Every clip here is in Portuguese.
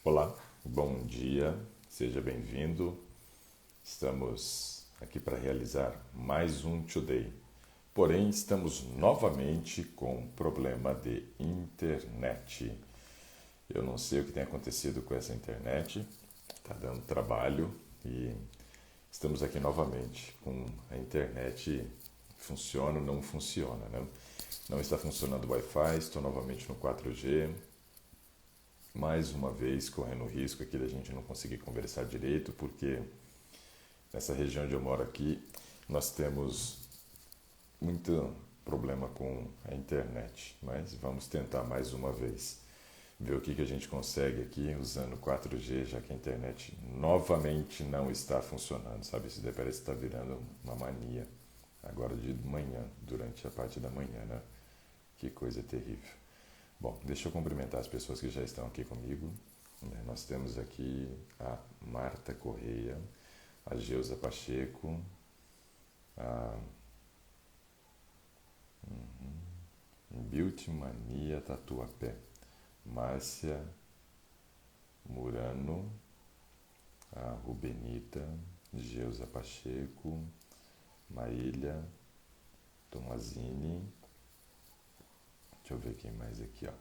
Olá, bom dia, seja bem-vindo. Estamos aqui para realizar mais um Today. Porém, estamos novamente com problema de internet. Eu não sei o que tem acontecido com essa internet, está dando trabalho e estamos aqui novamente com a internet funciona ou não funciona, né? Não está funcionando o Wi-Fi, estou novamente no 4G. Mais uma vez correndo o risco aqui da gente não conseguir conversar direito, porque nessa região onde eu moro aqui, nós temos muito problema com a internet, mas vamos tentar mais uma vez ver o que a gente consegue aqui usando 4G, já que a internet novamente não está funcionando, sabe? Isso daí parece que está virando uma mania agora de manhã, durante a parte da manhã, né? Que coisa terrível. Bom, deixa eu cumprimentar as pessoas que já estão aqui comigo. Nós temos aqui a Marta Correia, a Geusa Pacheco, a Beauty Mania Tatuapé, Márcia Murano, a Rubenita, Geusa Pacheco, Maília Tomazini, deixa eu ver quem mais aqui, ó.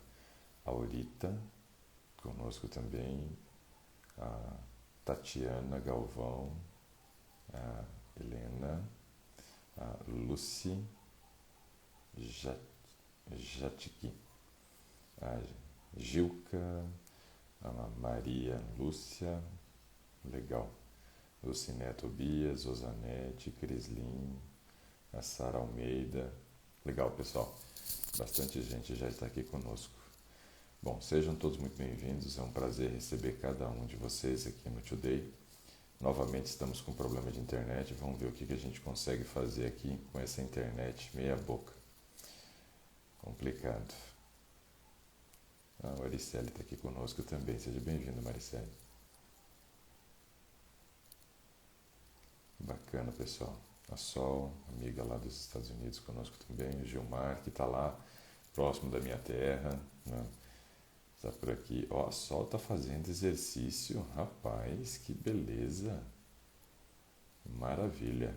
A Aurita, conosco também, a Tatiana Galvão, a Helena, a Lucy Jatiki, a Gilca, a Maria Lúcia, legal, Luciné Tobias, Osanete, Crislin, a Sara Almeida, legal pessoal, bastante gente já está aqui conosco. Bom, sejam todos muito bem-vindos, é um prazer receber cada um de vocês aqui no Today. Novamente estamos com problema de internet, vamos ver o que a gente consegue fazer aqui com essa internet meia boca. Complicado. A Maricele está aqui conosco também, seja bem-vindo, Maricele. Bacana, pessoal. A Sol, amiga lá dos Estados Unidos, conosco também. O Gilmar, que está lá, próximo da minha terra, né? Está por aqui. Ó, a Sol está fazendo exercício. Rapaz, que beleza. Maravilha.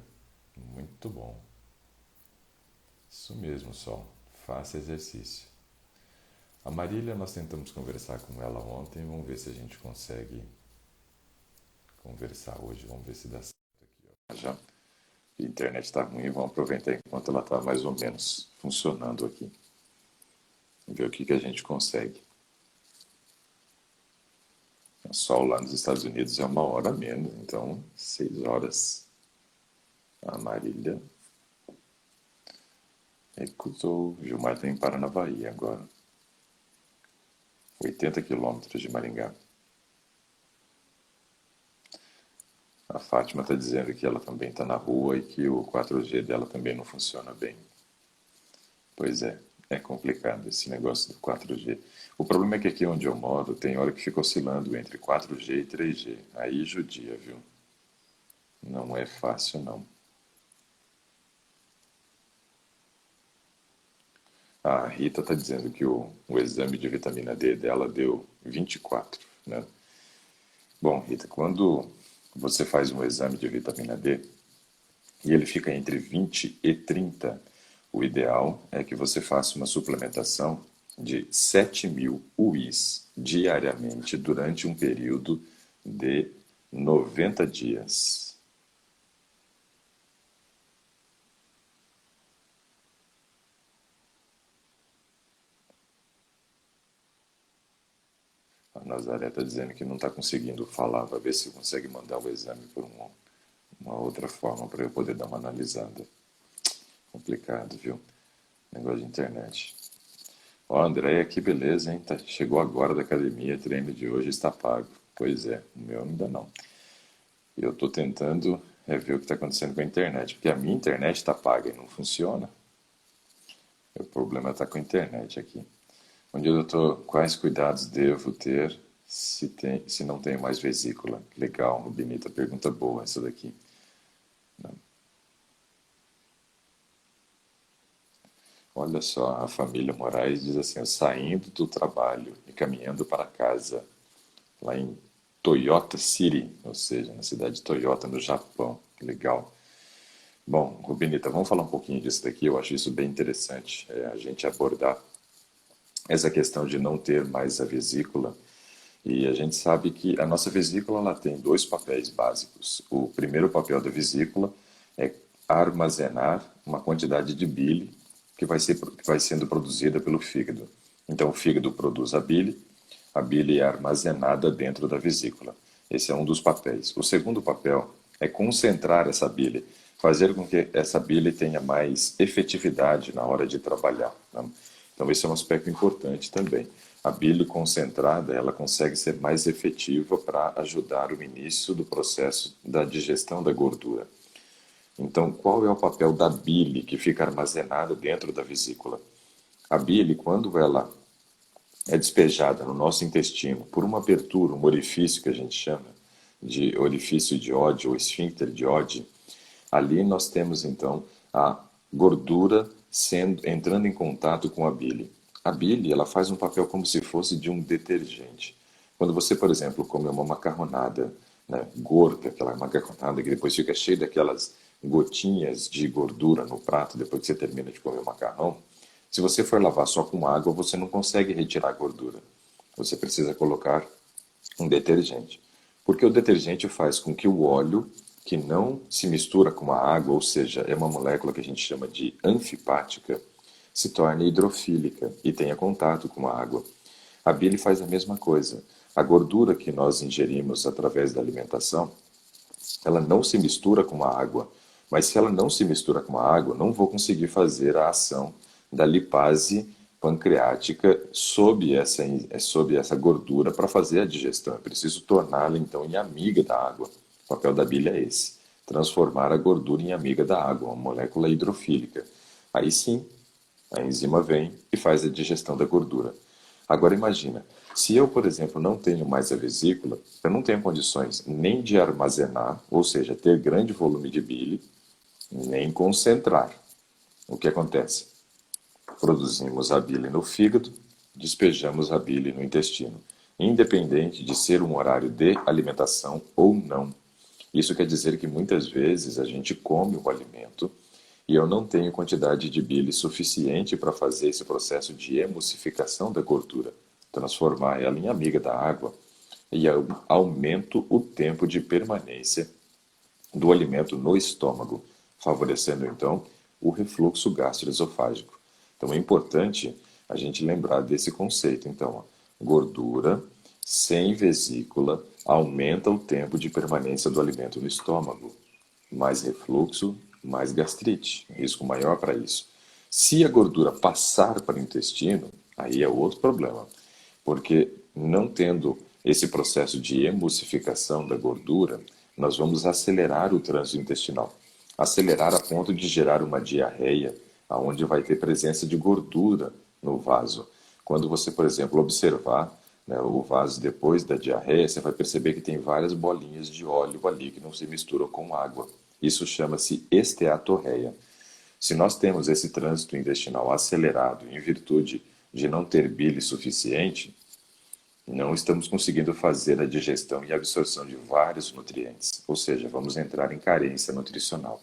Muito bom. Isso mesmo, Sol. Faça exercício. A Marília, nós tentamos conversar com ela ontem. Vamos ver se a gente consegue conversar hoje. Vamos ver se dá certo aqui. Ó. Já a internet está ruim. Vamos aproveitar enquanto ela está mais ou menos funcionando aqui. Vamos ver o que a gente consegue. O sol lá nos Estados Unidos é 1 hora a menos, então 6 horas. A Marília recusou. Gilmar está em Paranavaí agora. 80 quilômetros de Maringá. A Fátima está dizendo que ela também está na rua e que o 4G dela também não funciona bem. Pois é complicado esse negócio do 4G. O problema é que aqui onde eu moro tem hora que fica oscilando entre 4G e 3G. Aí judia, viu? Não é fácil, não. A Rita está dizendo que o exame de vitamina D dela deu 24, né? Bom, Rita, quando você faz um exame de vitamina D e ele fica entre 20 e 30, o ideal é que você faça uma suplementação de 7.000 UIs diariamente durante um período de 90 dias. A Nazaré está dizendo que não está conseguindo falar, vai ver se consegue mandar o exame por uma outra forma para eu poder dar uma analisada. Complicado, viu? Negócio de internet. Ó, Andréia, que beleza, hein? Chegou agora da academia, treino de hoje está pago. Pois é, o meu ainda não. E eu estou tentando ver o que está acontecendo com a internet, porque a minha internet está paga e não funciona. O problema está com a internet aqui. Onde eu estou, quais cuidados devo ter se não tenho mais vesícula? Legal, Rubinita, pergunta boa essa daqui. Olha só, a família Moraes diz assim, saindo do trabalho e caminhando para casa. lá em Toyota City, ou seja, na cidade de Toyota, no Japão. Que legal. Bom, Rubinita, vamos falar um pouquinho disso daqui. Eu acho isso bem interessante, a gente abordar essa questão de não ter mais a vesícula. E a gente sabe que a nossa vesícula ela tem dois papéis básicos. O primeiro papel da vesícula é armazenar uma quantidade de bile que vai sendo produzida pelo fígado. Então, o fígado produz a bile é armazenada dentro da vesícula. Esse é um dos papéis. O segundo papel é concentrar essa bile, fazer com que essa bile tenha mais efetividade na hora de trabalhar, né? Então, esse é um aspecto importante também. A bile concentrada, ela consegue ser mais efetiva para ajudar o início do processo da digestão da gordura. Então, qual é o papel da bile que fica armazenada dentro da vesícula? A bile, quando ela é despejada no nosso intestino por uma abertura, um orifício que a gente chama de orifício de Oddi ou esfíncter de Oddi, ali nós temos então a gordura entrando em contato com a bile. A bile, ela faz um papel como se fosse de um detergente. Quando você, por exemplo, come uma macarronada, né, gorda, aquela macarronada que depois fica cheia daquelas gotinhas de gordura no prato depois que você termina de comer o macarrão, se você for lavar só com água, você não consegue retirar a gordura. Você precisa colocar um detergente. Porque o detergente faz com que o óleo, que não se mistura com a água, ou seja, é uma molécula que a gente chama de anfipática, se torne hidrofílica e tenha contato com a água. A bile faz a mesma coisa. A gordura que nós ingerimos através da alimentação, ela não se mistura com a água. Mas se ela não se mistura com a água, não vou conseguir fazer a ação da lipase pancreática sob essa gordura para fazer a digestão. Eu preciso torná-la, então, em amiga da água. O papel da bile é esse: transformar a gordura em amiga da água, uma molécula hidrofílica. Aí sim, a enzima vem e faz a digestão da gordura. Agora imagina, se eu, por exemplo, não tenho mais a vesícula, eu não tenho condições nem de armazenar, ou seja, ter grande volume de bile, nem concentrar. O que acontece? Produzimos a bile no fígado, despejamos a bile no intestino, independente de ser um horário de alimentação ou não. Isso quer dizer que muitas vezes a gente come o alimento e eu não tenho quantidade de bile suficiente para fazer esse processo de emulsificação da gordura, transformar ela em amiga da água, e eu aumento o tempo de permanência do alimento no estômago, favorecendo então o refluxo gastroesofágico. Então é importante a gente lembrar desse conceito. Então, ó, gordura sem vesícula aumenta o tempo de permanência do alimento no estômago. Mais refluxo, mais gastrite, risco maior para isso. Se a gordura passar para o intestino, aí é outro problema, porque não tendo esse processo de emulsificação da gordura, nós vamos acelerar o trânsito intestinal. Acelerar a ponto de gerar uma diarreia, onde vai ter presença de gordura no vaso. Quando você, por exemplo, observar, né, o vaso depois da diarreia, você vai perceber que tem várias bolinhas de óleo ali que não se misturam com água. Isso chama-se esteatorreia. Se nós temos esse trânsito intestinal acelerado em virtude de não ter bile suficiente, não estamos conseguindo fazer a digestão e absorção de vários nutrientes, ou seja, vamos entrar em carência nutricional.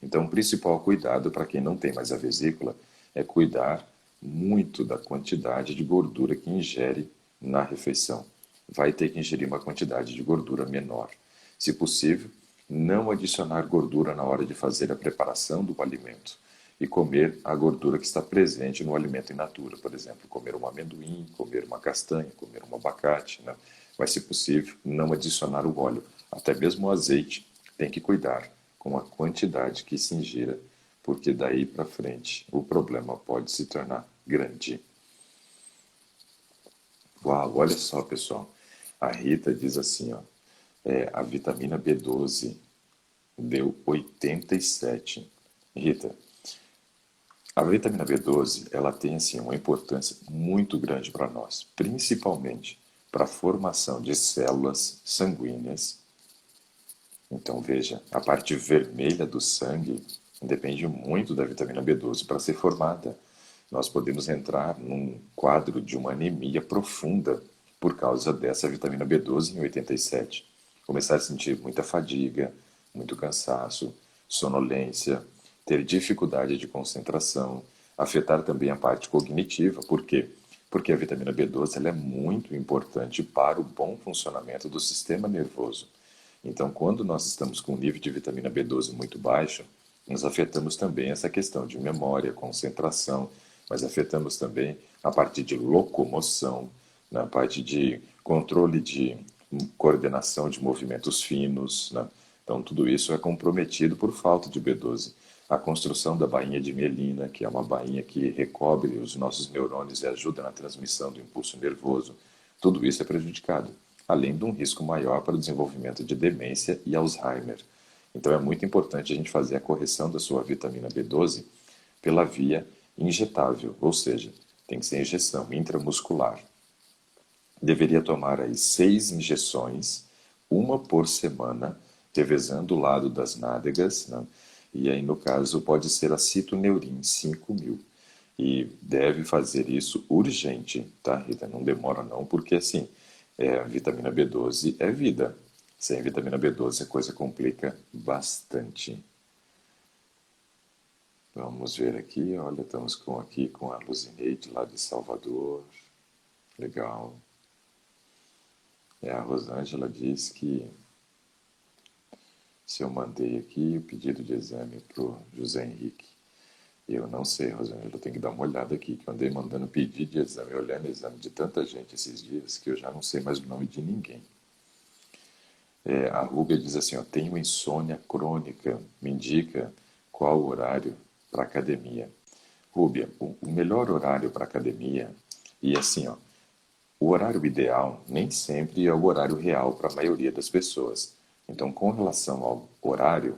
Então, o principal cuidado para quem não tem mais a vesícula é cuidar muito da quantidade de gordura que ingere na refeição. Vai ter que ingerir uma quantidade de gordura menor. Se possível, não adicionar gordura na hora de fazer a preparação do alimento e comer a gordura que está presente no alimento in natura. Por exemplo, comer um amendoim, comer uma castanha, comer um abacate, né? Mas, se possível, não adicionar o óleo. Até mesmo o azeite tem que cuidar com a quantidade que se ingira, porque daí para frente o problema pode se tornar grande. Uau, olha só, pessoal. A Rita diz assim, ó, a vitamina B12 deu 87. Rita, a vitamina B12, ela tem assim uma importância muito grande para nós, principalmente para a formação de células sanguíneas. Então veja, a parte vermelha do sangue depende muito da vitamina B12 para ser formada. Nós podemos entrar num quadro de uma anemia profunda por causa dessa vitamina B12 em 87. Começar a sentir muita fadiga, muito cansaço, sonolência, ter dificuldade de concentração, afetar também a parte cognitiva. Por quê? Porque a vitamina B12 ela é muito importante para o bom funcionamento do sistema nervoso. Então, quando nós estamos com um nível de vitamina B12 muito baixo, nós afetamos também essa questão de memória, concentração, mas afetamos também a parte de locomoção, na parte de controle de coordenação de movimentos finos, né? Então, tudo isso é comprometido por falta de B12. A construção da bainha de mielina, que é uma bainha que recobre os nossos neurônios e ajuda na transmissão do impulso nervoso, tudo isso é prejudicado, além de um risco maior para o desenvolvimento de demência e Alzheimer. Então, é muito importante a gente fazer a correção da sua vitamina B12 pela via injetável, ou seja, tem que ser injeção intramuscular. Deveria tomar aí 6 injeções, uma por semana, revezando o lado das nádegas, né? E aí, no caso, pode ser a citoneurin 5.000. E deve fazer isso urgente, tá, Rita? Não demora não, porque assim, a vitamina B12 é vida. Sem vitamina B12 a coisa complica bastante. Vamos ver aqui, olha, estamos aqui com a Luzineide lá de Salvador. Legal. A Rosângela diz que se eu mandei aqui o pedido de exame para o José Henrique. Eu não sei, Rosângela, eu tenho que dar uma olhada aqui, que eu andei mandando pedido de exame, olhando o exame de tanta gente esses dias, que eu já não sei mais o nome de ninguém. A Rúbia diz assim, ó, tenho insônia crônica, me indica qual o horário para academia. Rúbia, o melhor horário para academia, e assim, ó, o horário ideal nem sempre é o horário real para a maioria das pessoas. Então, com relação ao horário,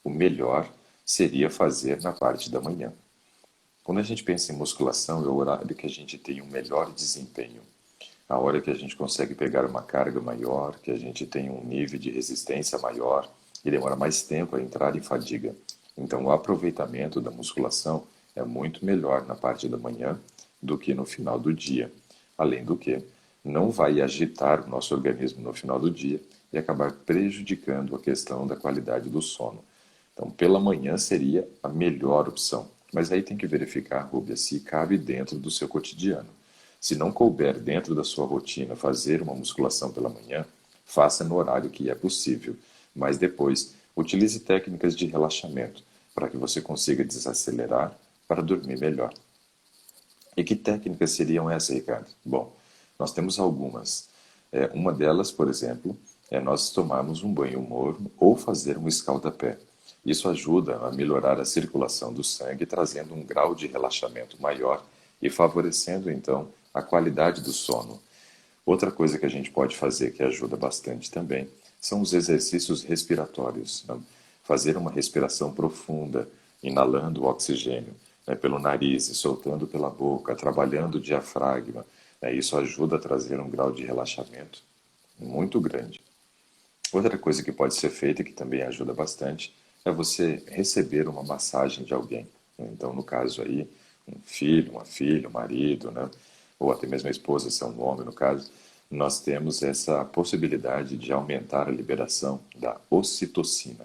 o melhor seria fazer na parte da manhã. Quando a gente pensa em musculação, é o horário que a gente tem um melhor desempenho. A hora que a gente consegue pegar uma carga maior, que a gente tem um nível de resistência maior e demora mais tempo a entrar em fadiga. Então, o aproveitamento da musculação é muito melhor na parte da manhã do que no final do dia. Além do que, não vai agitar o nosso organismo no final do dia e acabar prejudicando a questão da qualidade do sono. Então, pela manhã seria a melhor opção. Mas aí tem que verificar, Rúbia, se cabe dentro do seu cotidiano. Se não couber dentro da sua rotina fazer uma musculação pela manhã, faça no horário que é possível. Mas depois, utilize técnicas de relaxamento para que você consiga desacelerar para dormir melhor. E que técnicas seriam essas, Ricardo? Bom, nós temos algumas. Uma delas, por exemplo, é nós tomarmos um banho morno ou fazer um escaldapé. Isso ajuda a melhorar a circulação do sangue, trazendo um grau de relaxamento maior e favorecendo, então, a qualidade do sono. Outra coisa que a gente pode fazer que ajuda bastante também são os exercícios respiratórios. Né? Fazer uma respiração profunda, inalando o oxigênio, né, pelo nariz e soltando pela boca, trabalhando o diafragma. Né? Isso ajuda a trazer um grau de relaxamento muito grande. Outra coisa que pode ser feita, que também ajuda bastante, é você receber uma massagem de alguém. Então, no caso aí, um filho, uma filha, um marido, né? Ou até mesmo a esposa, se é um homem, no caso, nós temos essa possibilidade de aumentar a liberação da ocitocina.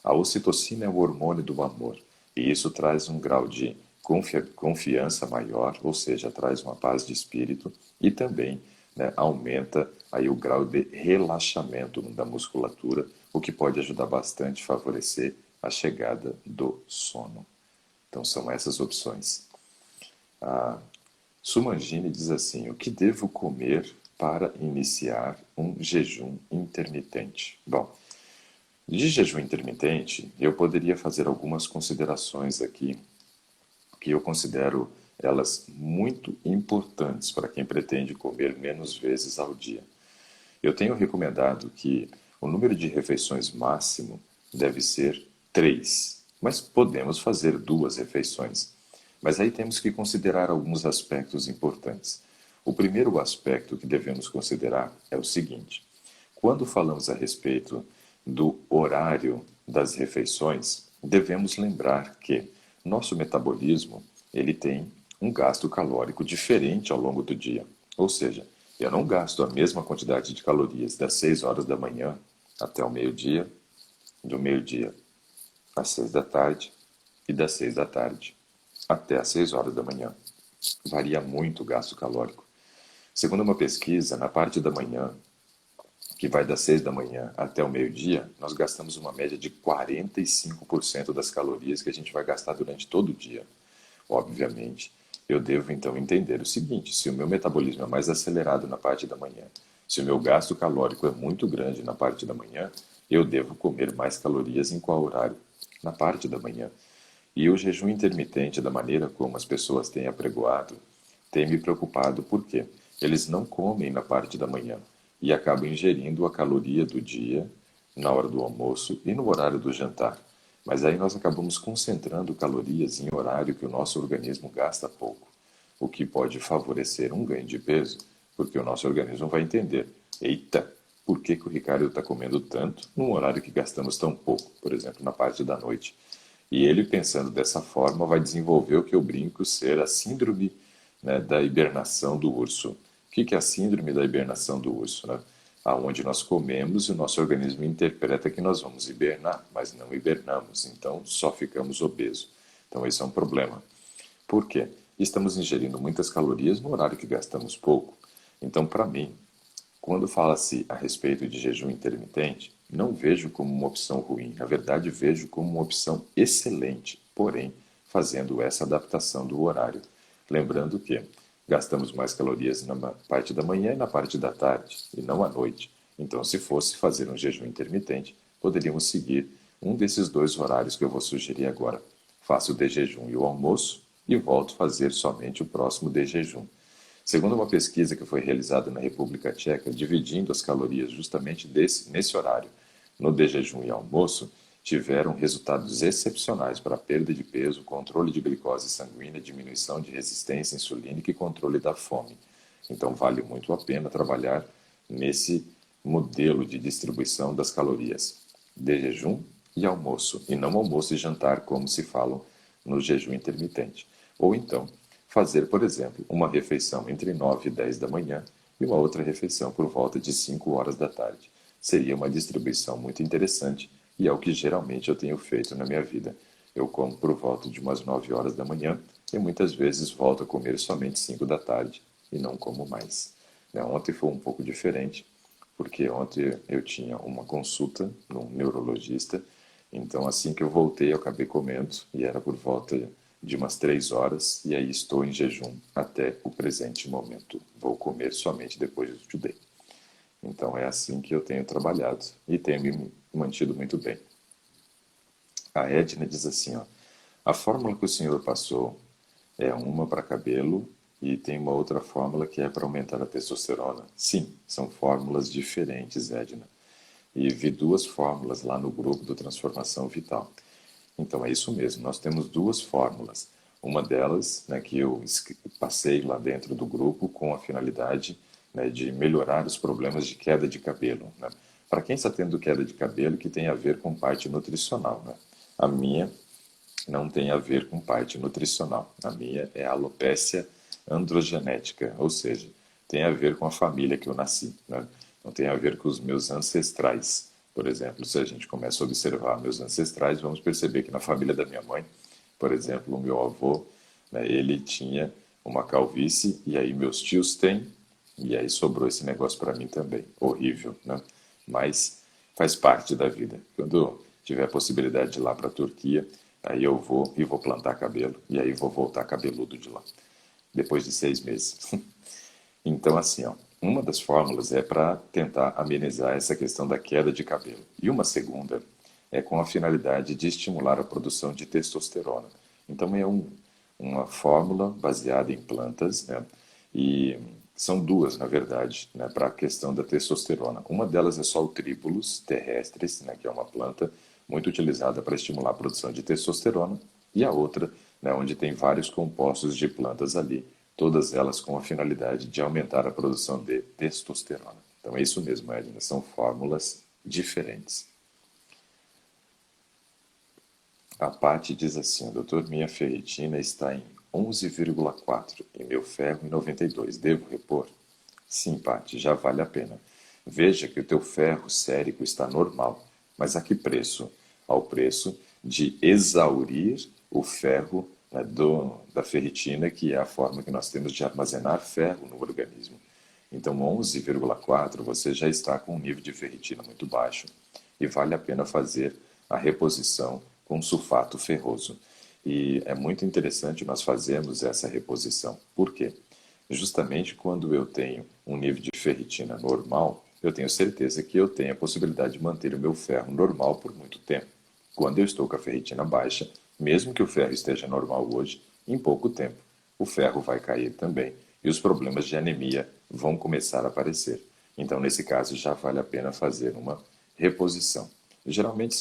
A ocitocina é o hormônio do amor, e isso traz um grau de confiança maior, ou seja, traz uma paz de espírito e também, né, aumenta aí o grau de relaxamento da musculatura, o que pode ajudar bastante a favorecer a chegada do sono. Então são essas opções. A Sumangini diz assim, o que devo comer para iniciar um jejum intermitente? Bom, de jejum intermitente, eu poderia fazer algumas considerações aqui, que eu considero elas muito importantes para quem pretende comer menos vezes ao dia. Eu tenho recomendado que o número de refeições máximo deve ser 3, mas podemos fazer 2 refeições. Mas aí temos que considerar alguns aspectos importantes. O primeiro aspecto que devemos considerar é o seguinte: quando falamos a respeito do horário das refeições, devemos lembrar que nosso metabolismo ele tem um gasto calórico diferente ao longo do dia. Ou seja, Eu não gasto a mesma quantidade de calorias das 6 horas da manhã até o meio-dia, do meio-dia às 6 da tarde e das 6 da tarde até às 6 horas da manhã. Varia muito o gasto calórico. Segundo uma pesquisa, na parte da manhã, que vai das 6 da manhã até o meio-dia, nós gastamos uma média de 45% das calorias que a gente vai gastar durante todo o dia. Obviamente, eu devo então entender o seguinte: se o meu metabolismo é mais acelerado na parte da manhã, se o meu gasto calórico é muito grande na parte da manhã, eu devo comer mais calorias em qual horário? Na parte da manhã. E o jejum intermitente, da maneira como as pessoas têm apregoado, tem me preocupado porque eles não comem na parte da manhã e acabam ingerindo a caloria do dia na hora do almoço e no horário do jantar. Mas aí nós acabamos concentrando calorias em horário que o nosso organismo gasta pouco, o que pode favorecer um ganho de peso, porque o nosso organismo vai entender: eita, por que, que o Ricardo está comendo tanto num horário que gastamos tão pouco, por exemplo, na parte da noite? E ele, pensando dessa forma, vai desenvolver o que eu brinco ser a síndrome, né, da hibernação do urso. O que é a síndrome da hibernação do urso? Né? Aonde nós comemos e o nosso organismo interpreta que nós vamos hibernar, mas não hibernamos, então só ficamos obesos. Então esse é um problema. Por quê? Estamos ingerindo muitas calorias no horário que gastamos pouco. Então, para mim, quando fala-se a respeito de jejum intermitente, não vejo como uma opção ruim, na verdade vejo como uma opção excelente, porém fazendo essa adaptação do horário. Lembrando que gastamos mais calorias na parte da manhã e na parte da tarde, e não à noite. Então, se fosse fazer um jejum intermitente, poderíamos seguir um desses dois horários que eu vou sugerir agora. Faço o de jejum e o almoço e volto a fazer somente o próximo de jejum. Segundo uma pesquisa que foi realizada na República Tcheca, dividindo as calorias justamente nesse horário, no de jejum e almoço, tiveram resultados excepcionais para a perda de peso, controle de glicose sanguínea, diminuição de resistência insulínica e controle da fome. Então, vale muito a pena trabalhar nesse modelo de distribuição das calorias de jejum e almoço, e não almoço e jantar, como se falam no jejum intermitente. Ou então, fazer, por exemplo, uma refeição entre 9 e 10 da manhã e uma outra refeição por volta de 5 horas da tarde. Seria uma distribuição muito interessante e é o que geralmente eu tenho feito na minha vida. Eu como por volta de umas 9 horas da manhã e muitas vezes volto a comer somente 5 da tarde e não como mais. Ontem foi um pouco diferente, porque ontem eu tinha uma consulta num neurologista, então assim que eu voltei eu acabei comendo e era por volta de umas 3 horas, e aí estou em jejum até o presente momento. Vou comer somente depois do estudei. Então é assim que eu tenho trabalhado e tenho me mantido muito bem. A Edna diz assim, ó: a fórmula que o senhor passou é uma para cabelo e tem uma outra fórmula que é para aumentar a testosterona. Sim, são fórmulas diferentes, Edna. E vi duas fórmulas lá no grupo do Transformação Vital. Então é isso mesmo, nós temos duas fórmulas. Uma delas, né, que eu passei lá dentro do grupo com a finalidade, né, de melhorar os problemas de queda de cabelo. Né? Para quem está tendo queda de cabelo, que tem a ver com parte nutricional. Né? A minha não tem a ver com parte nutricional. A minha é alopécia androgenética, ou seja, tem a ver com a família que eu nasci. Né? Não tem a ver com os meus ancestrais. Por exemplo, se a gente começa a observar meus ancestrais, vamos perceber que na família da minha mãe, por exemplo, o meu avô, né, ele tinha uma calvície, e aí meus tios têm, e aí sobrou esse negócio para mim também. Horrível, né? Mas faz parte da vida. Quando tiver a possibilidade de ir lá para a Turquia, aí eu vou e vou plantar cabelo, e aí vou voltar cabeludo de lá, depois de 6 meses. Então, assim, ó, uma das fórmulas é para tentar amenizar essa questão da queda de cabelo. E uma segunda é com a finalidade de estimular a produção de testosterona. Então, é uma fórmula baseada em plantas, né? E são duas, na verdade, né, para a questão da testosterona. Uma delas é só o Tribulus terrestris, né, que é uma planta muito utilizada para estimular a produção de testosterona, e a outra, né, onde tem vários compostos de plantas ali, todas elas com a finalidade de aumentar a produção de testosterona. Então é isso mesmo, Edna, são fórmulas diferentes. A Paty diz assim: doutor, minha ferritina está em 11,4 e meu ferro em 92. Devo repor? Sim, Paty, já vale a pena. Veja que o teu ferro sérico está normal, mas a que preço? Ao preço de exaurir o ferro, né, da ferritina, que é a forma que nós temos de armazenar ferro no organismo. Então, 11,4 você já está com um nível de ferritina muito baixo e vale a pena fazer a reposição com sulfato ferroso. E é muito interessante nós fazermos essa reposição. Por quê? Justamente quando eu tenho um nível de ferritina normal, eu tenho certeza que eu tenho a possibilidade de manter o meu ferro normal por muito tempo. Quando eu estou com a ferritina baixa, mesmo que o ferro esteja normal hoje, em pouco tempo o ferro vai cair também e os problemas de anemia vão começar a aparecer. Então, nesse caso, já vale a pena fazer uma reposição. Geralmente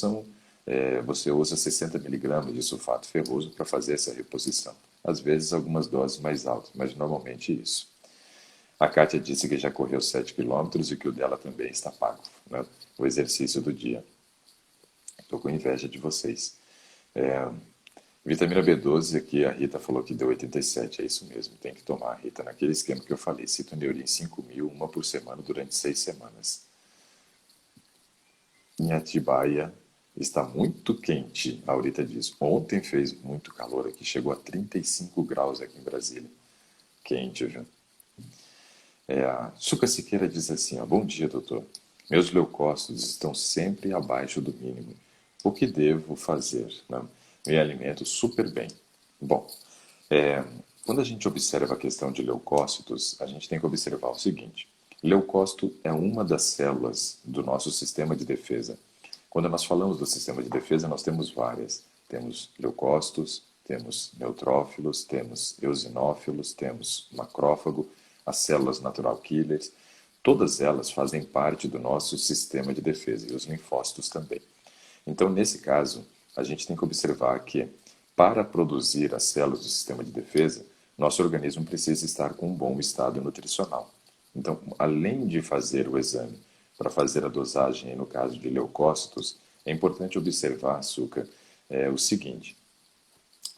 você usa 60 miligramas de sulfato ferroso para fazer essa reposição. Às vezes, algumas doses mais altas, mas normalmente isso. A Kátia disse que já correu 7 quilômetros e que o dela também está pago, né? O exercício do dia. Estou com inveja de vocês. Vitamina B12, aqui a Rita falou que deu 87, é isso mesmo, tem que tomar, Rita, naquele esquema que eu falei, citoneurin 5.000, uma por semana durante 6 semanas. Em Atibaia está muito quente, a Aurita diz. Ontem fez muito calor aqui, chegou a 35 graus aqui em Brasília. Quente, viu? A Suca Siqueira diz assim, ó, bom dia, doutor. Meus leucócitos estão sempre abaixo do mínimo. O que devo fazer? Né? Me alimento super bem. Bom, quando a gente observa a questão de leucócitos, a gente tem que observar o seguinte. Leucócito é uma das células do nosso sistema de defesa. Quando nós falamos do sistema de defesa, nós temos várias. Temos leucócitos, temos neutrófilos, temos eosinófilos, temos macrófago, as células natural killers. Todas elas fazem parte do nosso sistema de defesa e os linfócitos também. Então, nesse caso, a gente tem que observar que, para produzir as células do sistema de defesa, nosso organismo precisa estar com um bom estado nutricional. Então, além de fazer o exame para fazer a dosagem, no caso de leucócitos, é importante observar, açúcar, o seguinte: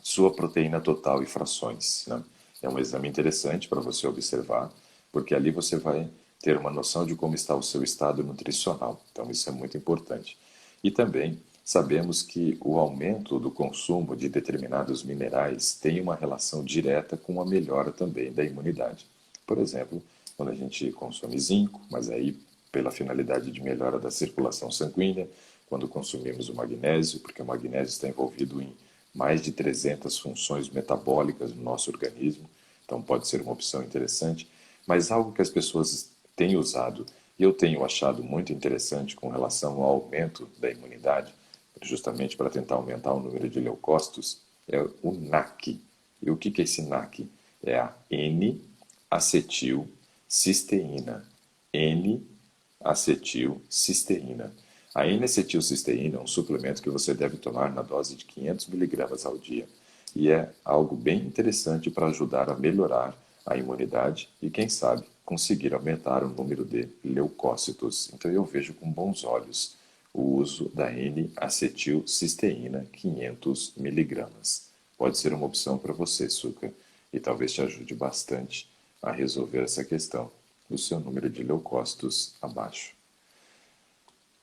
sua proteína total e frações. Né? É um exame interessante para você observar, porque ali você vai ter uma noção de como está o seu estado nutricional. Então, isso é muito importante. E também sabemos que o aumento do consumo de determinados minerais tem uma relação direta com a melhora também da imunidade. Por exemplo, quando a gente consome zinco, mas aí pela finalidade de melhora da circulação sanguínea, quando consumimos o magnésio, porque o magnésio está envolvido em mais de 300 funções metabólicas no nosso organismo, então pode ser uma opção interessante, mas algo que as pessoas têm usado e eu tenho achado muito interessante com relação ao aumento da imunidade, justamente para tentar aumentar o número de leucócitos, é o NAC. E o que é esse NAC? É a N-acetilcisteína. N-acetilcisteína. A N-acetilcisteína é um suplemento que você deve tomar na dose de 500 miligramas ao dia e é algo bem interessante para ajudar a melhorar a imunidade e, quem sabe, conseguir aumentar o número de leucócitos. Então eu vejo com bons olhos o uso da N-acetilcisteína 500 miligramas. Pode ser uma opção para você, Suca, e talvez te ajude bastante a resolver essa questão do seu número de leucócitos abaixo.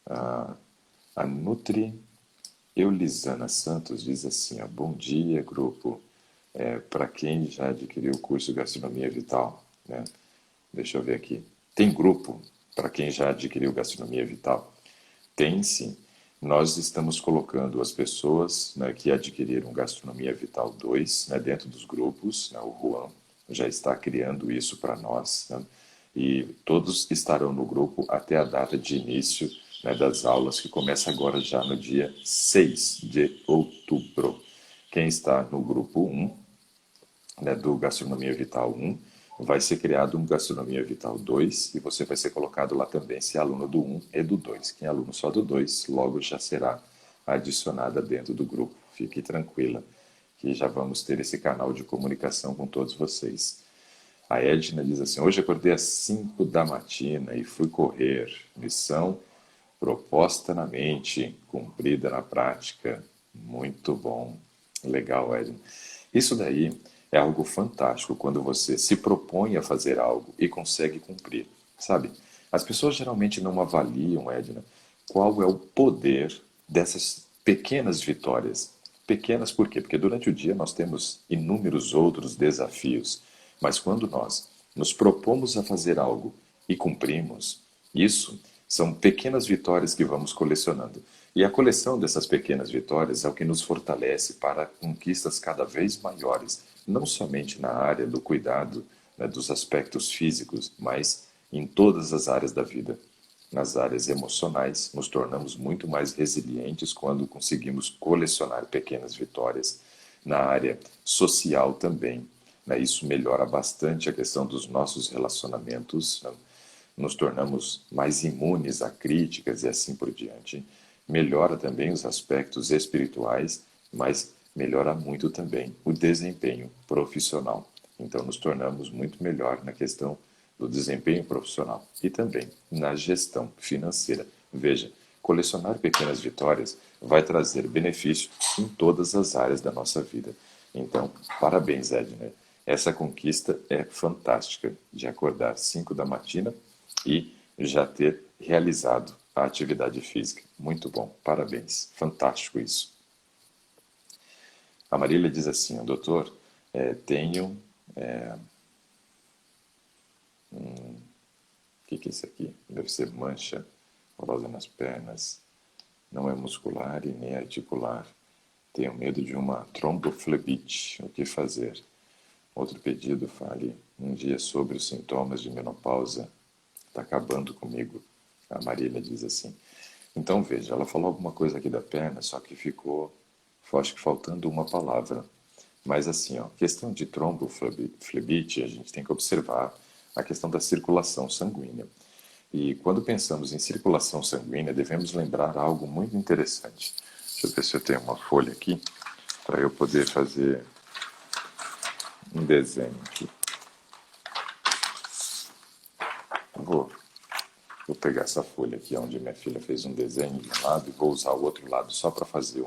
A Nutri Eulisana Santos diz assim, ó, bom dia, grupo. Para quem já adquiriu o curso Gastronomia Vital, né? Deixa eu ver aqui. Tem grupo para quem já adquiriu Gastronomia Vital? Tem sim. Nós estamos colocando as pessoas, né, que adquiriram Gastronomia Vital 2, né, dentro dos grupos, né, o Juan já está criando isso para nós, né, e todos estarão no grupo até a data de início, né, das aulas, que começa agora já no dia 6 de outubro. Quem está no grupo 1, né, do Gastronomia Vital 1, vai ser criado um Gastronomia Vital 2 e você vai ser colocado lá também se é aluno do 1 e do 2. Quem é aluno só do 2, logo já será adicionada dentro do grupo. Fique tranquila que já vamos ter esse canal de comunicação com todos vocês. A Edna diz assim, hoje acordei às 5 da matina e fui correr. Missão proposta na mente, cumprida na prática. Muito bom. Legal, Edna. Isso daí É algo fantástico quando você se propõe a fazer algo e consegue cumprir, sabe? As pessoas geralmente não avaliam, Edna, qual é o poder dessas pequenas vitórias. Pequenas por quê? Porque durante o dia nós temos inúmeros outros desafios, mas quando nós nos propomos a fazer algo e cumprimos, isso são pequenas vitórias que vamos colecionando. E a coleção dessas pequenas vitórias é o que nos fortalece para conquistas cada vez maiores, não somente na área do cuidado, né, dos aspectos físicos, mas em todas as áreas da vida. Nas áreas emocionais, nos tornamos muito mais resilientes quando conseguimos colecionar pequenas vitórias. Na área social também, né, isso melhora bastante a questão dos nossos relacionamentos, né? Nos tornamos mais imunes a críticas e assim por diante. Melhora também os aspectos espirituais, mas melhora muito também o desempenho profissional. Então, nos tornamos muito melhor na questão do desempenho profissional e também na gestão financeira. Veja, colecionar pequenas vitórias vai trazer benefício em todas as áreas da nossa vida. Então, parabéns, Edner. Essa conquista é fantástica, de acordar 5 da matina e já ter realizado a atividade física. Muito bom, parabéns, fantástico isso. A Marília diz assim, doutor, tenho... o que é isso aqui? Deve ser mancha rosa nas pernas. Não é muscular e nem articular. Tenho medo de uma tromboflebite. O que fazer? Outro pedido, fale um dia sobre os sintomas de menopausa. Está acabando comigo. A Marília diz assim. Então, veja, ela falou alguma coisa aqui da perna, só que ficou, acho que faltando uma palavra. Mas assim, ó, questão de tromboflebite, a gente tem que observar a questão da circulação sanguínea. E quando pensamos em circulação sanguínea, devemos lembrar algo muito interessante. Deixa eu ver se eu tenho uma folha aqui, para eu poder fazer um desenho aqui. Vou pegar essa folha aqui, onde minha filha fez um desenho de um lado, e vou usar o outro lado só para fazer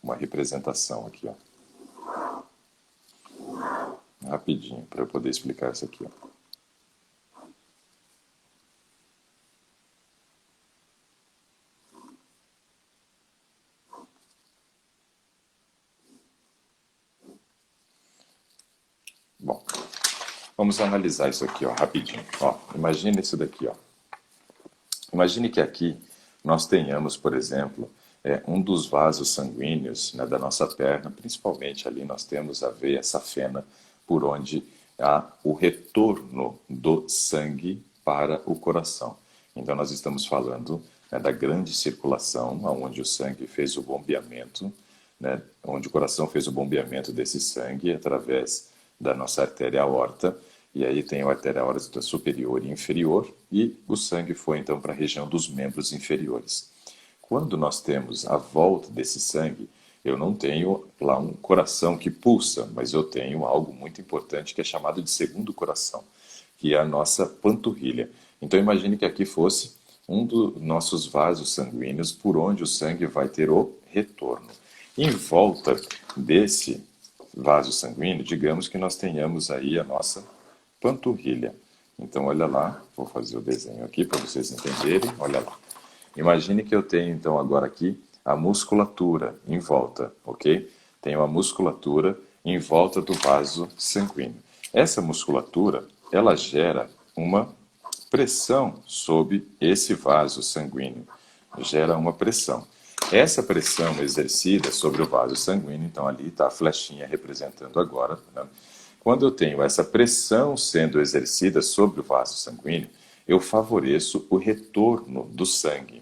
uma representação aqui, ó. Rapidinho, para eu poder explicar isso aqui, ó. Bom, vamos analisar isso aqui, ó, rapidinho. Ó, imagine isso daqui, ó. Imagine que aqui nós tenhamos, por exemplo, um dos vasos sanguíneos, né, da nossa perna, principalmente ali nós temos a veia safena, por onde há o retorno do sangue para o coração. Então nós estamos falando, né, da grande circulação, onde o sangue fez o bombeamento, né, onde o coração fez o bombeamento desse sangue através da nossa artéria aorta, e aí tem a artéria aorta superior e inferior, e o sangue foi então para a região dos membros inferiores. Quando nós temos a volta desse sangue, eu não tenho lá um coração que pulsa, mas eu tenho algo muito importante que é chamado de segundo coração, que é a nossa panturrilha. Então imagine que aqui fosse um dos nossos vasos sanguíneos por onde o sangue vai ter o retorno. Em volta desse vaso sanguíneo, digamos que nós tenhamos aí a nossa panturrilha. Então, olha lá, vou fazer o desenho aqui para vocês entenderem, olha lá. Imagine que eu tenho, então, agora aqui a musculatura em volta, ok? Tenho a musculatura em volta do vaso sanguíneo. Essa musculatura, ela gera uma pressão sobre esse vaso sanguíneo. Gera uma pressão. Essa pressão exercida sobre o vaso sanguíneo, então ali está a flechinha representando agora, né? Quando eu tenho essa pressão sendo exercida sobre o vaso sanguíneo, eu favoreço o retorno do sangue.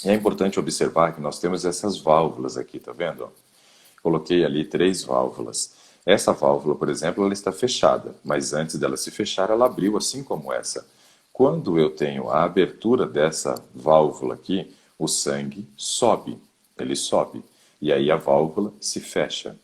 E é importante observar que nós temos essas válvulas aqui, tá vendo? Coloquei ali 3 válvulas. Essa válvula, por exemplo, ela está fechada, mas antes dela se fechar, ela abriu assim como essa. Quando eu tenho a abertura dessa válvula aqui, o sangue sobe, ele sobe, e aí a válvula se fecha.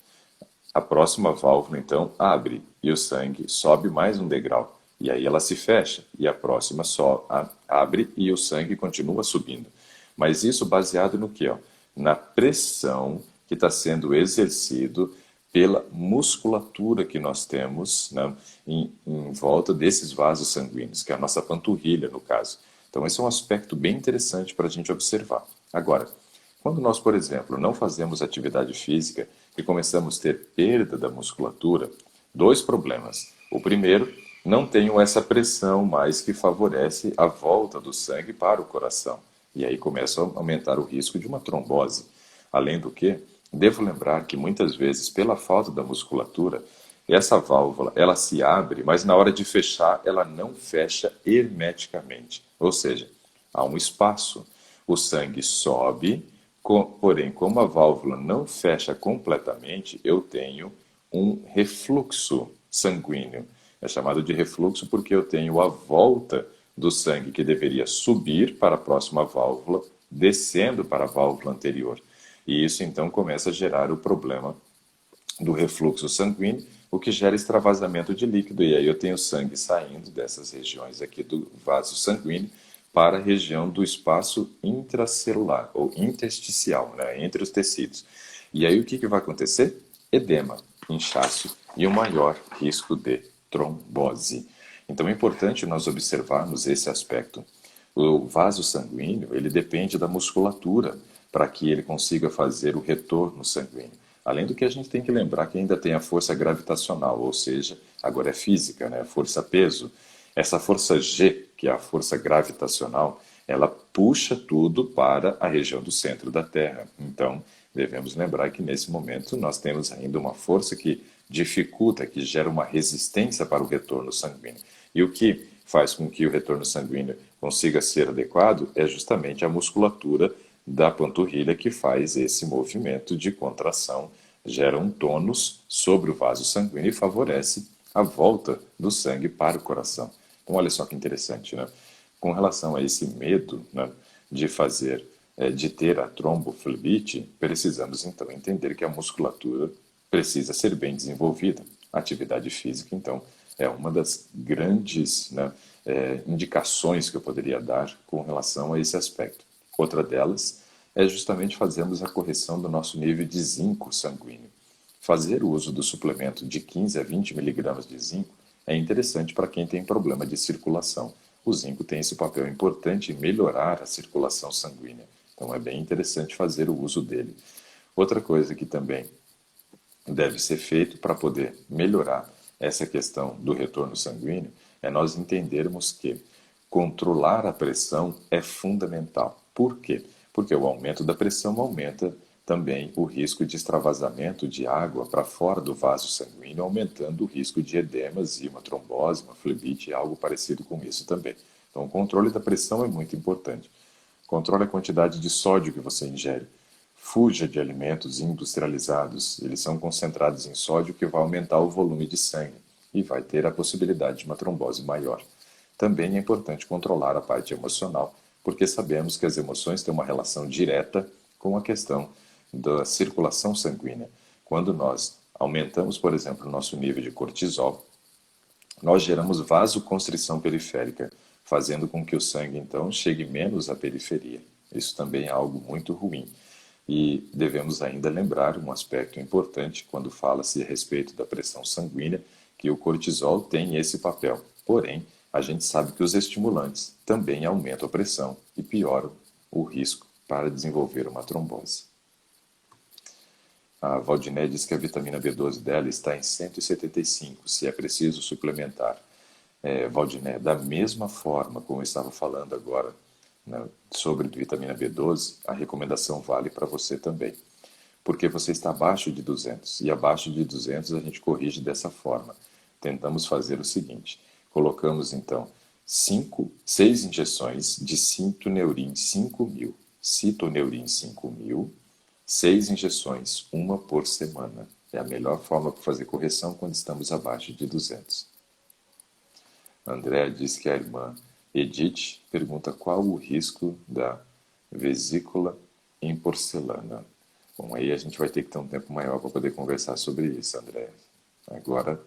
A próxima válvula, então, abre e o sangue sobe mais um degrau. E aí ela se fecha e a próxima só abre e o sangue continua subindo. Mas isso baseado no quê? Ó? Na pressão que está sendo exercido pela musculatura que nós temos, né, em volta desses vasos sanguíneos, que é a nossa panturrilha, no caso. Então, esse é um aspecto bem interessante para a gente observar. Agora, quando nós, por exemplo, não fazemos atividade física e começamos a ter perda da musculatura, dois problemas. O primeiro, não tenho essa pressão mais que favorece a volta do sangue para o coração. E aí começa a aumentar o risco de uma trombose. Além do que, devo lembrar que muitas vezes, pela falta da musculatura, essa válvula ela se abre, mas na hora de fechar, ela não fecha hermeticamente. Ou seja, há um espaço. O sangue sobe, porém, como a válvula não fecha completamente, eu tenho um refluxo sanguíneo. É chamado de refluxo porque eu tenho a volta do sangue que deveria subir para a próxima válvula, descendo para a válvula anterior. E isso então começa a gerar o problema do refluxo sanguíneo, o que gera extravasamento de líquido, e aí eu tenho sangue saindo dessas regiões aqui do vaso sanguíneo para a região do espaço intracelular, ou intersticial, né, entre os tecidos. E aí o que vai acontecer? Edema, inchaço e um maior risco de trombose. Então é importante nós observarmos esse aspecto. O vaso sanguíneo, ele depende da musculatura para que ele consiga fazer o retorno sanguíneo. Além do que a gente tem que lembrar que ainda tem a força gravitacional, ou seja, agora é física, né? Força-peso. Essa força G, que é a força gravitacional, ela puxa tudo para a região do centro da Terra. Então, devemos lembrar que nesse momento nós temos ainda uma força que dificulta, que gera uma resistência para o retorno sanguíneo. E o que faz com que o retorno sanguíneo consiga ser adequado é justamente a musculatura da panturrilha que faz esse movimento de contração, gera um tônus sobre o vaso sanguíneo e favorece a volta do sangue para o coração. Então, olha só que interessante, né? Com relação a esse medo, né, de fazer, de ter a tromboflebite, precisamos então entender que a musculatura precisa ser bem desenvolvida. A atividade física, então, é uma das grandes, né, indicações que eu poderia dar com relação a esse aspecto. Outra delas é justamente fazermos a correção do nosso nível de zinco sanguíneo. Fazer o uso do suplemento de 15 a 20 miligramas de zinco é interessante para quem tem problema de circulação. O zinco tem esse papel importante em melhorar a circulação sanguínea. Então é bem interessante fazer o uso dele. Outra coisa que também deve ser feito para poder melhorar essa questão do retorno sanguíneo é nós entendermos que controlar a pressão é fundamental. Por quê? Porque o aumento da pressão aumenta também o risco de extravasamento de água para fora do vaso sanguíneo, aumentando o risco de edemas e uma trombose, uma flebite, algo parecido com isso também. Então, o controle da pressão é muito importante. Controle a quantidade de sódio que você ingere. Fuja de alimentos industrializados, eles são concentrados em sódio que vai aumentar o volume de sangue e vai ter a possibilidade de uma trombose maior. Também é importante controlar a parte emocional, porque sabemos que as emoções têm uma relação direta com a questão da circulação sanguínea. Quando nós aumentamos, por exemplo, o nosso nível de cortisol, nós geramos vasoconstrição periférica, fazendo com que o sangue, então, chegue menos à periferia. Isso também é algo muito ruim. E devemos ainda lembrar um aspecto importante quando fala-se a respeito da pressão sanguínea, que o cortisol tem esse papel. Porém, a gente sabe que os estimulantes também aumentam a pressão e pioram o risco para desenvolver uma trombose. A Valdiné diz que a vitamina B12 dela está em 175, se é preciso suplementar. Valdiné, da mesma forma como eu estava falando agora, né, sobre vitamina B12, a recomendação vale para você também. Porque você está abaixo de 200, e abaixo de 200 a gente corrige dessa forma. Tentamos fazer o seguinte, colocamos então 6 injeções de Citoneurin 5000, Citoneurin 5000, 6 injeções, uma por semana. É a melhor forma para fazer correção quando estamos abaixo de 200. André diz que a irmã Edith pergunta qual o risco da vesícula em porcelana. Bom, aí a gente vai ter que ter um tempo maior para poder conversar sobre isso, André. Agora,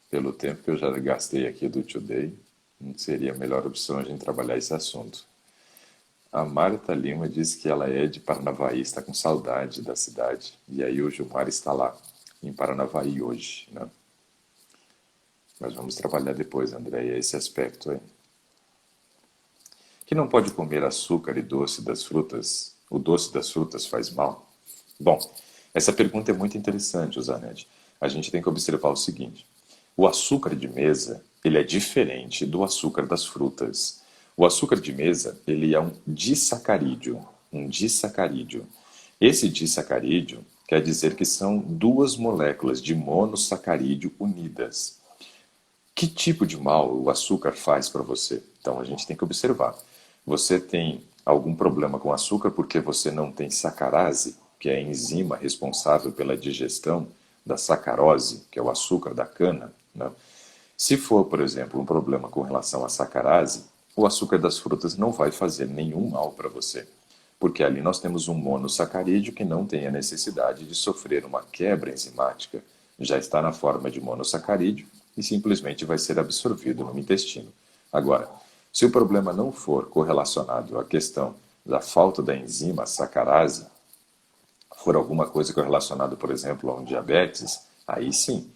pelo tempo que eu já gastei aqui do Today, não seria a melhor opção a gente trabalhar esse assunto. A Marta Lima diz que ela é de Paranavaí, está com saudade da cidade. E aí o Gilmar está lá. em Paranavaí hoje, né? Mas vamos trabalhar depois, Andréia, esse aspecto aí. Que não pode comer açúcar e doce das frutas? O doce das frutas faz mal? Bom, essa pergunta é muito interessante, Zanetti. A gente tem que observar o seguinte: o açúcar de mesa, ele é diferente do açúcar das frutas. O açúcar de mesa, ele é um disacarídeo, um disacarídeo. Esse disacarídeo quer dizer que são duas moléculas de monossacarídeo unidas. Que tipo de mal o açúcar faz para você? Então a gente tem que observar. Você tem algum problema com açúcar porque você não tem sacarase, que é a enzima responsável pela digestão da sacarose, que é o açúcar da cana, né? Se for, por exemplo, um problema com relação à sacarase, o açúcar das frutas não vai fazer nenhum mal para você, porque ali nós temos um monossacarídeo que não tem a necessidade de sofrer uma quebra enzimática, já está na forma de monossacarídeo e simplesmente vai ser absorvido no intestino. Agora, se o problema não for correlacionado à questão da falta da enzima sacarase, for alguma coisa correlacionada, por exemplo, a um diabetes, aí sim,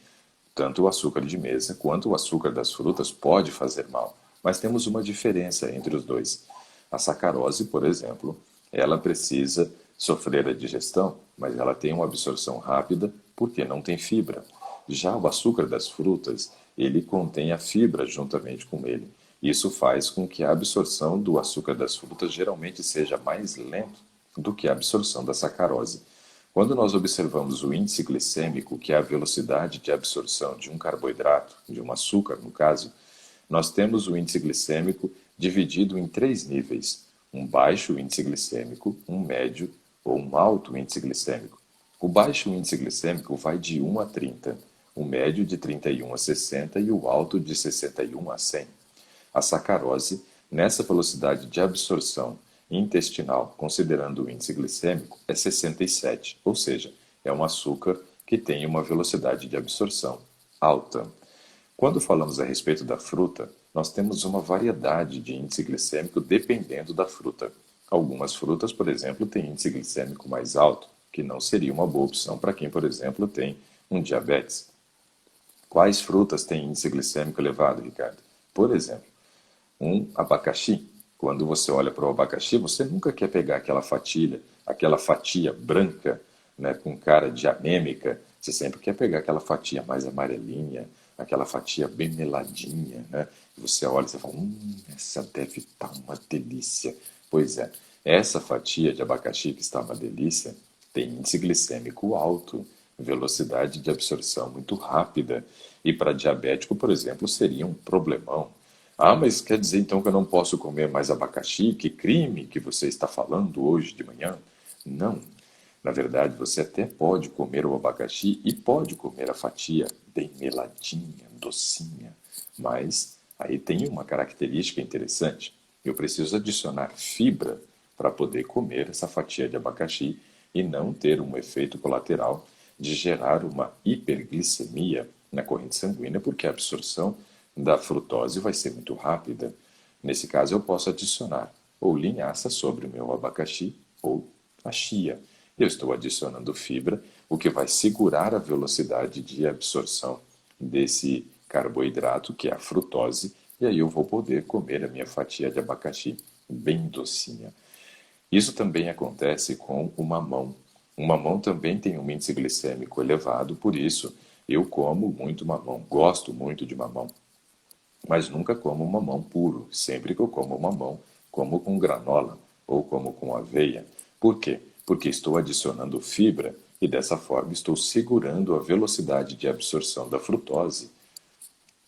tanto o açúcar de mesa quanto o açúcar das frutas pode fazer mal. Mas temos uma diferença entre os dois. A sacarose, por exemplo, ela precisa sofrer a digestão, mas ela tem uma absorção rápida porque não tem fibra. Já o açúcar das frutas, ele contém a fibra juntamente com ele. Isso faz com que a absorção do açúcar das frutas geralmente seja mais lenta do que a absorção da sacarose. Quando nós observamos o índice glicêmico, que é a velocidade de absorção de um carboidrato, de um açúcar no caso, nós temos o índice glicêmico dividido em três níveis: um baixo índice glicêmico, um médio ou um alto índice glicêmico. O baixo índice glicêmico vai de 1 a 30, o médio de 31 a 60 e o alto de 61 a 100. A sacarose, nessa velocidade de absorção intestinal, considerando o índice glicêmico, é 67, ou seja, é um açúcar que tem uma velocidade de absorção alta. Quando falamos a respeito da fruta, nós temos uma variedade de índice glicêmico dependendo da fruta. Algumas frutas, por exemplo, têm índice glicêmico mais alto, que não seria uma boa opção para quem, por exemplo, tem um diabetes. Quais frutas têm índice glicêmico elevado, Ricardo? Por exemplo, um abacaxi. Quando você olha para o abacaxi, você nunca quer pegar aquela fatia branca, né, com cara de anêmica. Você sempre quer pegar aquela fatia mais amarelinha, aquela fatia bem meladinha, né? E você olha e você fala, essa deve estar uma delícia. Pois é, essa fatia de abacaxi que está uma delícia tem índice glicêmico alto, velocidade de absorção muito rápida. E para diabético, por exemplo, seria um problemão. Ah, mas quer dizer então que eu não posso comer mais abacaxi? Que crime que você está falando hoje de manhã? Não. Na verdade, você até pode comer o abacaxi e pode comer a fatia bem meladinha, docinha. Mas aí tem uma característica interessante. Eu preciso adicionar fibra para poder comer essa fatia de abacaxi e não ter um efeito colateral de gerar uma hiperglicemia na corrente sanguínea, porque a absorção da frutose vai ser muito rápida. Nesse caso, eu posso adicionar ou linhaça sobre o meu abacaxi ou a chia. Eu estou adicionando fibra, o que vai segurar a velocidade de absorção desse carboidrato, que é a frutose, e aí eu vou poder comer a minha fatia de abacaxi bem docinha. Isso também acontece com o mamão. O mamão também tem um índice glicêmico elevado, por isso eu como muito mamão, gosto muito de mamão. Mas nunca como mamão puro. Sempre que eu como mamão, como com granola ou como com aveia. Por quê? Porque estou adicionando fibra e dessa forma estou segurando a velocidade de absorção da frutose.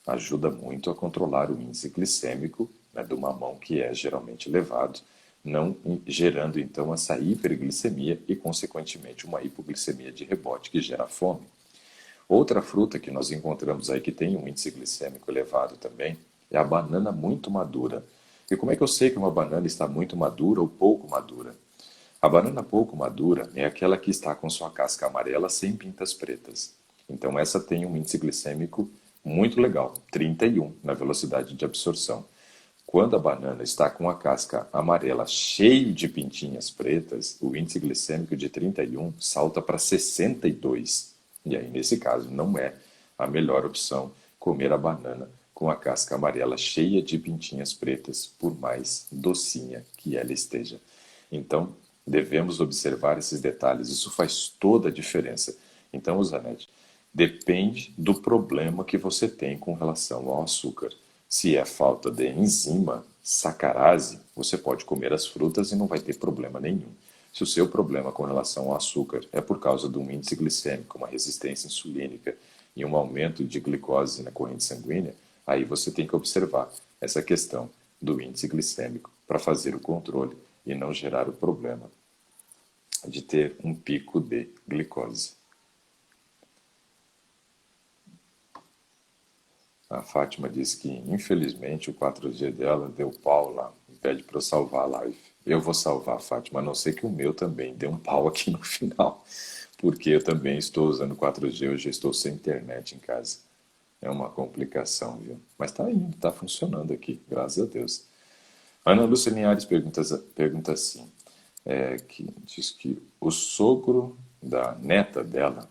Ajuda muito a controlar o índice glicêmico, né, do mamão, que é geralmente elevado, não gerando então essa hiperglicemia e, consequentemente, uma hipoglicemia de rebote que gera fome. Outra fruta que nós encontramos aí que tem um índice glicêmico elevado também é a banana muito madura. E como é que eu sei que uma banana está muito madura ou pouco madura? A banana pouco madura é aquela que está com sua casca amarela sem pintas pretas. Então essa tem um índice glicêmico muito legal, 31 na velocidade de absorção. Quando a banana está com a casca amarela cheio de pintinhas pretas, o índice glicêmico de 31 salta para 62. E aí, nesse caso, não é a melhor opção comer a banana com a casca amarela cheia de pintinhas pretas, por mais docinha que ela esteja. Então, devemos observar esses detalhes, isso faz toda a diferença. Então, Zanetti, depende do problema que você tem com relação ao açúcar. Se é falta de enzima, sacarase, você pode comer as frutas e não vai ter problema nenhum. Se o seu problema com relação ao açúcar é por causa de um índice glicêmico, uma resistência insulínica e um aumento de glicose na corrente sanguínea, aí você tem que observar essa questão do índice glicêmico para fazer o controle e não gerar o problema de ter um pico de glicose. A Fátima disse que, infelizmente, o 4G dela deu pau lá e pede para eu salvar a live. Eu vou salvar, Fátima, a não ser que o meu também dê um pau aqui no final, porque eu também estou usando 4G, hoje eu estou sem internet em casa. É uma complicação, viu? Mas está indo, está funcionando aqui, graças a Deus. Ana Lúcia Linhares pergunta assim, que diz que o sogro da neta dela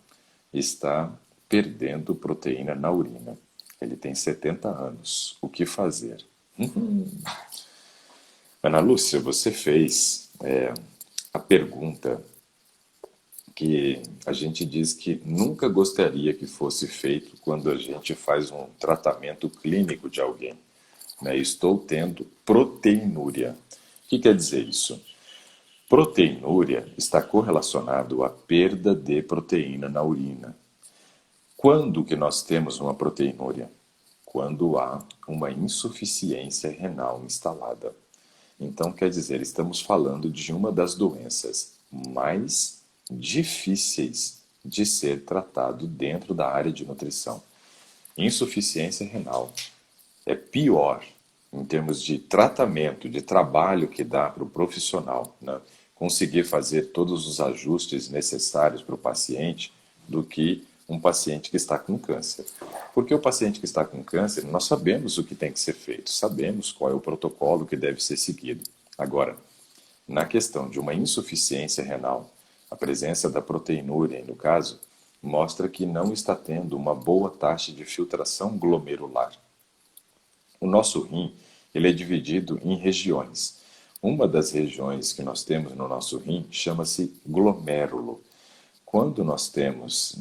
está perdendo proteína na urina. Ele tem 70 anos. O que fazer? Ana Lúcia, você fez a pergunta que a gente diz que nunca gostaria que fosse feito quando a gente faz um tratamento clínico de alguém. Né? Estou tendo proteinúria. O que quer dizer isso? Proteinúria está correlacionado à perda de proteína na urina. Quando que nós temos uma proteinúria? Quando há uma insuficiência renal instalada. Então, quer dizer, estamos falando de uma das doenças mais difíceis de ser tratado dentro da área de nutrição. Insuficiência renal é pior em termos de tratamento, de trabalho que dá para o profissional, né? Conseguir fazer todos os ajustes necessários para o paciente do que um paciente que está com câncer. Porque o paciente que está com câncer, nós sabemos o que tem que ser feito, sabemos qual é o protocolo que deve ser seguido. Agora, na questão de uma insuficiência renal, a presença da proteinúria, no caso, mostra que não está tendo uma boa taxa de filtração glomerular. O nosso rim, ele é dividido em regiões. Uma das regiões que nós temos no nosso rim chama-se glomérulo. Quando nós temos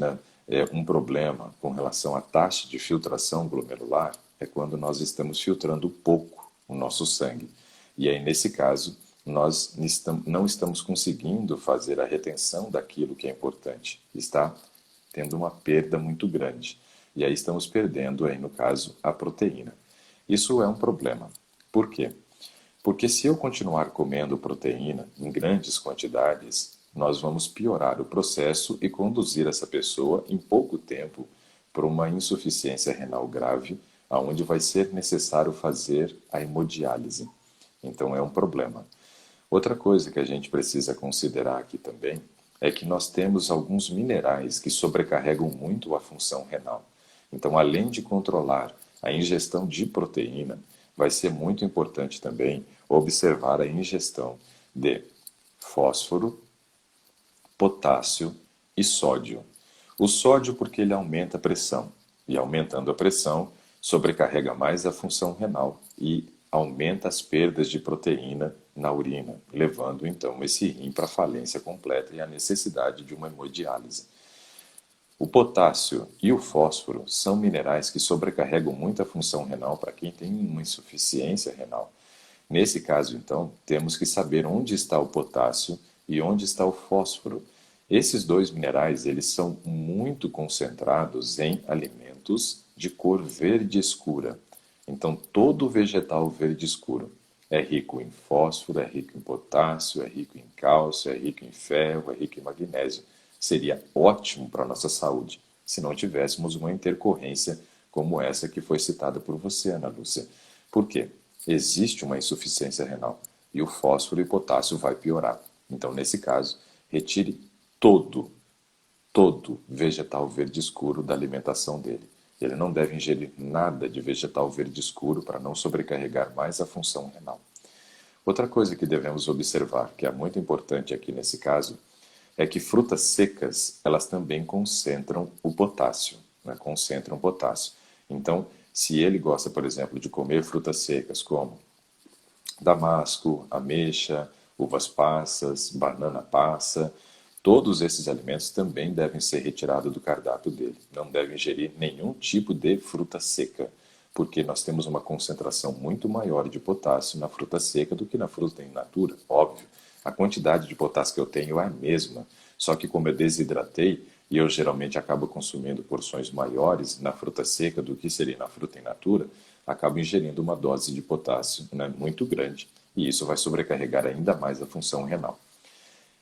um problema com relação à taxa de filtração glomerular, é quando nós estamos filtrando pouco o nosso sangue. E aí, nesse caso, nós não estamos conseguindo fazer a retenção daquilo que é importante. Está tendo uma perda muito grande. E aí estamos perdendo, aí, no caso, a proteína. Isso é um problema. Por quê? Porque se eu continuar comendo proteína em grandes quantidades, nós vamos piorar o processo e conduzir essa pessoa em pouco tempo para uma insuficiência renal grave, aonde vai ser necessário fazer a hemodiálise. Então é um problema. Outra coisa que a gente precisa considerar aqui também é que nós temos alguns minerais que sobrecarregam muito a função renal. Então, além de controlar a ingestão de proteína, vai ser muito importante também observar a ingestão de fósforo, potássio e sódio. O sódio porque ele aumenta a pressão, e aumentando a pressão, sobrecarrega mais a função renal e aumenta as perdas de proteína na urina, levando então esse rim para falência completa e a necessidade de uma hemodiálise. O potássio e o fósforo são minerais que sobrecarregam muito a função renal para quem tem uma insuficiência renal. Nesse caso, então, temos que saber onde está o potássio e onde está o fósforo. Esses dois minerais, eles são muito concentrados em alimentos de cor verde escura. Então, todo vegetal verde escuro é rico em fósforo, é rico em potássio, é rico em cálcio, é rico em ferro, é rico em magnésio. Seria ótimo para a nossa saúde se não tivéssemos uma intercorrência como essa que foi citada por você, Ana Lúcia. Por quê? Existe uma insuficiência renal e o fósforo e o potássio vai piorar. Então, nesse caso, retire todo vegetal verde escuro da alimentação dele. Ele não deve ingerir nada de vegetal verde escuro para não sobrecarregar mais a função renal. Outra coisa que devemos observar, que é muito importante aqui nesse caso, é que frutas secas, elas também concentram o potássio, né? Concentram potássio. Então, se ele gosta, por exemplo, de comer frutas secas, como damasco, ameixa, uvas passas, banana passa, todos esses alimentos também devem ser retirados do cardápio dele. Não deve ingerir nenhum tipo de fruta seca, porque nós temos uma concentração muito maior de potássio na fruta seca do que na fruta in natura, óbvio. A quantidade de potássio que eu tenho é a mesma, só que como eu desidratei e eu geralmente acabo consumindo porções maiores na fruta seca do que seria na fruta in natura, acabo ingerindo uma dose de potássio, né, muito grande, e isso vai sobrecarregar ainda mais a função renal.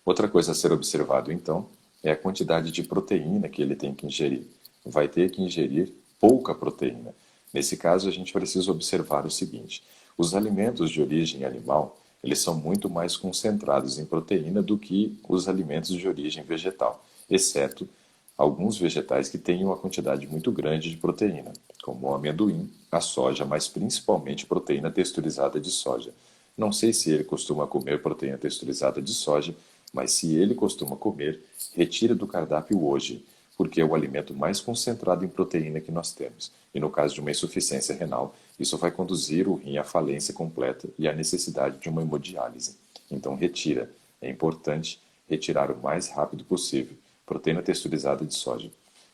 Outra coisa a ser observado, então, é a quantidade de proteína que ele tem que ingerir. Vai ter que ingerir pouca proteína. Nesse caso, a gente precisa observar o seguinte: os alimentos de origem animal, eles são muito mais concentrados em proteína do que os alimentos de origem vegetal, exceto alguns vegetais que têm uma quantidade muito grande de proteína, como o amendoim, a soja, mas principalmente proteína texturizada de soja. Não sei se ele costuma comer proteína texturizada de soja, mas se ele costuma comer, retire do cardápio hoje, porque é o alimento mais concentrado em proteína que nós temos. E no caso de uma insuficiência renal, isso vai conduzir o rim à falência completa e à necessidade de uma hemodiálise. Então retira. É importante retirar o mais rápido possível proteína texturizada de soja.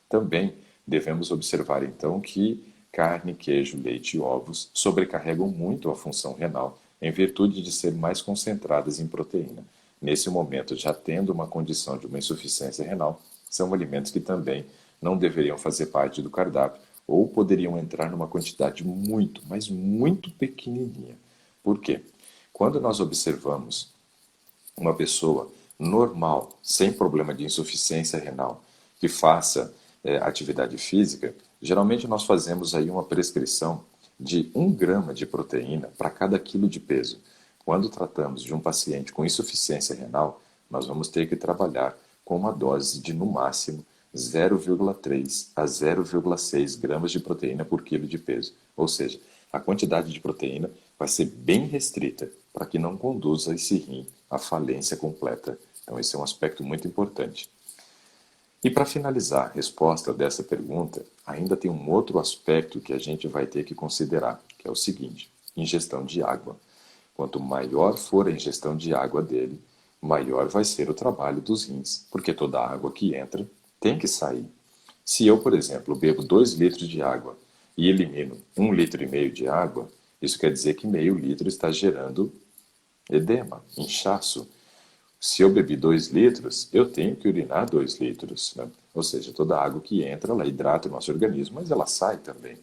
Também devemos observar então que carne, queijo, leite e ovos sobrecarregam muito a função renal em virtude de ser mais concentradas em proteína. Nesse momento, já tendo uma condição de uma insuficiência renal, são alimentos que também não deveriam fazer parte do cardápio ou poderiam entrar numa quantidade muito, mas muito pequenininha. Por quê? Quando nós observamos uma pessoa normal, sem problema de insuficiência renal, que faça atividade física, geralmente nós fazemos aí uma prescrição de 1 grama de proteína para cada quilo de peso. Quando tratamos de um paciente com insuficiência renal, nós vamos ter que trabalhar com uma dose de, no máximo, 0,3 a 0,6 gramas de proteína por quilo de peso. Ou seja, a quantidade de proteína vai ser bem restrita para que não conduza esse rim à falência completa. Então, esse é um aspecto muito importante. E para finalizar a resposta dessa pergunta, ainda tem um outro aspecto que a gente vai ter que considerar, que é o seguinte: ingestão de água. Quanto maior for a ingestão de água dele, maior vai ser o trabalho dos rins, porque toda a água que entra tem que sair. Se eu, por exemplo, bebo 2 litros de água e elimino 1,5 litro de água, isso quer dizer que meio litro está gerando edema, inchaço. Se eu bebi 2 litros, eu tenho que urinar 2 litros, né? Ou seja, toda a água que entra, ela hidrata o nosso organismo, mas ela sai também.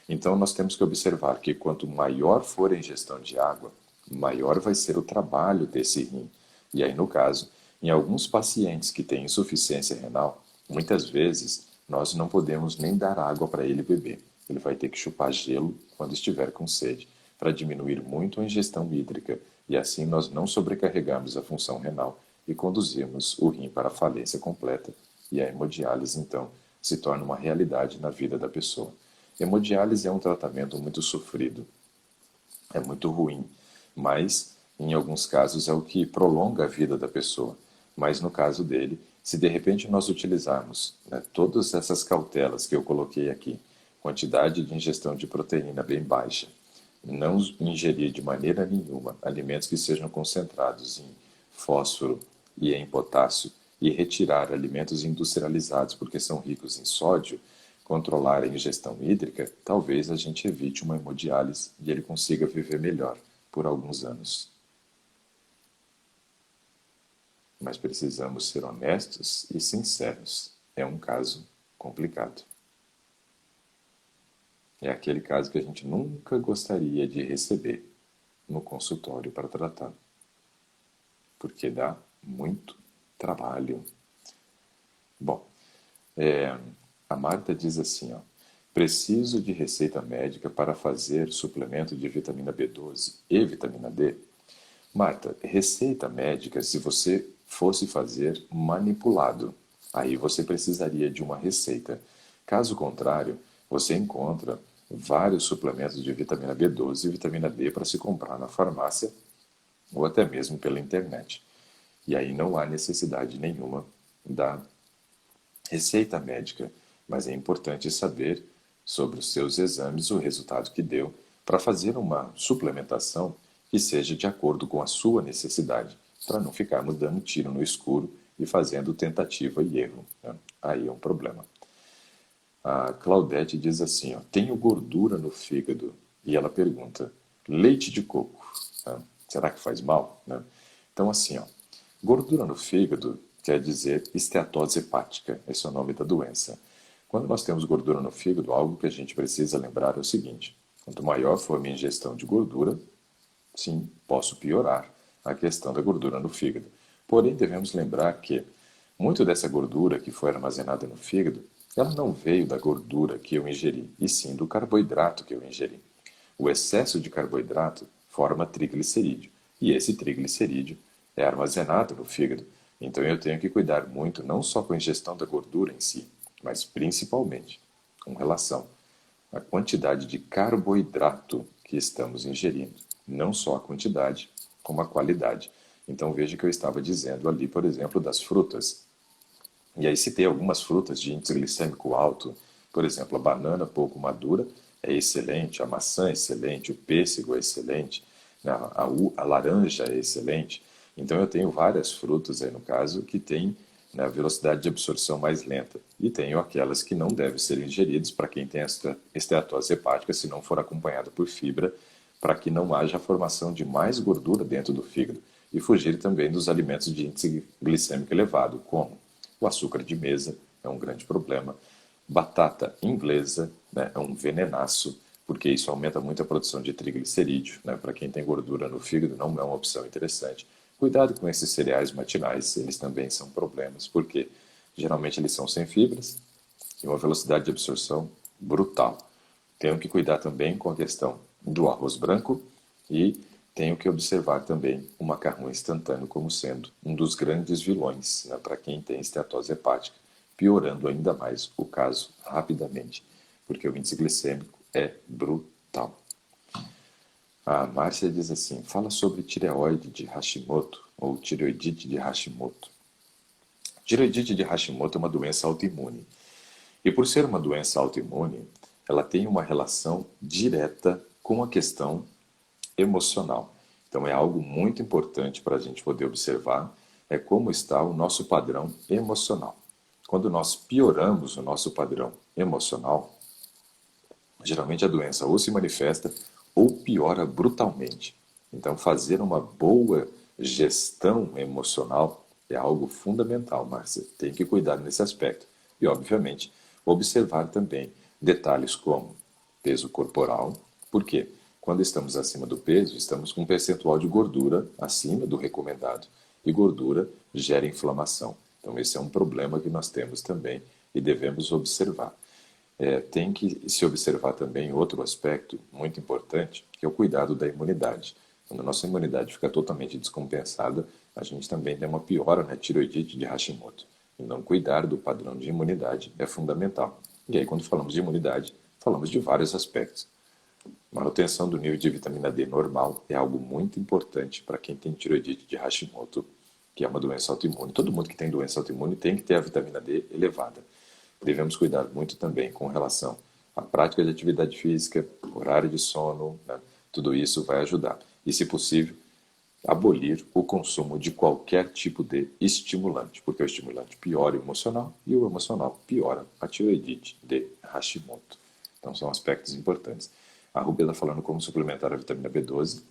Então, nós temos que observar que quanto maior for a ingestão de água, maior vai ser o trabalho desse rim. E aí, no caso, em alguns pacientes que têm insuficiência renal, muitas vezes nós não podemos nem dar água para ele beber. Ele vai ter que chupar gelo quando estiver com sede, para diminuir muito a ingestão hídrica, e assim nós não sobrecarregamos a função renal e conduzimos o rim para a falência completa, e a hemodiálise, então, se torna uma realidade na vida da pessoa. Hemodiálise é um tratamento muito sofrido, é muito ruim, mas em alguns casos é o que prolonga a vida da pessoa. Mas no caso dele, se de repente nós utilizarmos, né, todas essas cautelas que eu coloquei aqui, quantidade de ingestão de proteína bem baixa, não ingerir de maneira nenhuma alimentos que sejam concentrados em fósforo e em potássio e retirar alimentos industrializados porque são ricos em sódio, controlar a ingestão hídrica, talvez a gente evite uma hemodiálise e ele consiga viver melhor por alguns anos. Mas precisamos ser honestos e sinceros. É um caso complicado. É aquele caso que a gente nunca gostaria de receber no consultório para tratar, porque dá muito trabalho. Bom, a Marta diz assim, ó: preciso de receita médica para fazer suplemento de vitamina B12 e vitamina D. Marta, receita médica se você fosse fazer manipulado. Aí você precisaria de uma receita. Caso contrário, você encontra vários suplementos de vitamina B12 e vitamina D para se comprar na farmácia ou até mesmo pela internet. E aí não há necessidade nenhuma da receita médica, mas é importante saber sobre os seus exames, o resultado que deu, para fazer uma suplementação que seja de acordo com a sua necessidade, para não ficarmos dando tiro no escuro e fazendo tentativa e erro, né? Aí é um problema. A Claudete diz assim, ó, tenho gordura no fígado. E ela pergunta, leite de coco, né? Será que faz mal? Né? Então, assim, ó, gordura no fígado quer dizer esteatose hepática. Esse é o nome da doença. Quando nós temos gordura no fígado, algo que a gente precisa lembrar é o seguinte, quanto maior for a minha ingestão de gordura, sim, posso piorar a questão da gordura no fígado. Porém, devemos lembrar que muito dessa gordura que foi armazenada no fígado, ela não veio da gordura que eu ingeri, e sim do carboidrato que eu ingeri. O excesso de carboidrato forma triglicerídeo, e esse triglicerídeo é armazenado no fígado. Então eu tenho que cuidar muito não só com a ingestão da gordura em si, mas principalmente com relação à quantidade de carboidrato que estamos ingerindo. Não só a quantidade, como a qualidade. Então veja que eu estava dizendo ali, por exemplo, das frutas. E aí citei algumas frutas de índice glicêmico alto, por exemplo, a banana pouco madura é excelente, a maçã é excelente, o pêssego é excelente, né, a laranja é excelente. Então eu tenho várias frutas aí no caso que têm, né, velocidade de absorção mais lenta. E tenho aquelas que não devem ser ingeridas para quem tem esteatose hepática se não for acompanhada por fibra, para que não haja a formação de mais gordura dentro do fígado. E fugir também dos alimentos de índice glicêmico elevado, como o açúcar de mesa é um grande problema. Batata inglesa, né, é um venenaço, porque isso aumenta muito a produção de triglicerídeo. Né? Para quem tem gordura no fígado, não é uma opção interessante. Cuidado com esses cereais matinais, eles também são problemas, porque geralmente eles são sem fibras e uma velocidade de absorção brutal. Tenho que cuidar também com a questão do arroz branco e tenho que observar também o macarrão instantâneo como sendo um dos grandes vilões, né, para quem tem esteatose hepática, piorando ainda mais o caso rapidamente, porque o índice glicêmico é brutal. A Márcia diz assim, fala sobre tireoide de Hashimoto ou tireoidite de Hashimoto. Tireoidite de Hashimoto é uma doença autoimune. E por ser uma doença autoimune, ela tem uma relação direta com a questão emocional. Então é algo muito importante para a gente poder observar é como está o nosso padrão emocional. Quando nós pioramos o nosso padrão emocional, geralmente a doença ou se manifesta ou piora brutalmente. Então fazer uma boa gestão emocional é algo fundamental, Márcia. Tem que cuidar nesse aspecto. E, obviamente, observar também detalhes como peso corporal. Por quê? Quando estamos acima do peso, estamos com um percentual de gordura acima do recomendado. E gordura gera inflamação. Então, esse é um problema que nós temos também e devemos observar. Tem que se observar também outro aspecto muito importante, que é o cuidado da imunidade. Quando a nossa imunidade fica totalmente descompensada, a gente também tem uma piora na tireoidite de Hashimoto. Então, cuidar do padrão de imunidade é fundamental. E aí, quando falamos de imunidade, falamos de vários aspectos. Manutenção do nível de vitamina D normal é algo muito importante para quem tem tireoidite de Hashimoto, que é uma doença autoimune. Todo mundo que tem doença autoimune tem que ter a vitamina D elevada. Devemos cuidar muito também com relação à prática de atividade física, horário de sono, né? Tudo isso vai ajudar. E, se possível, abolir o consumo de qualquer tipo de estimulante, porque o estimulante piora o emocional e o emocional piora a tireoidite de Hashimoto. Então, são aspectos importantes. A Rubia está falando como suplementar a vitamina B12.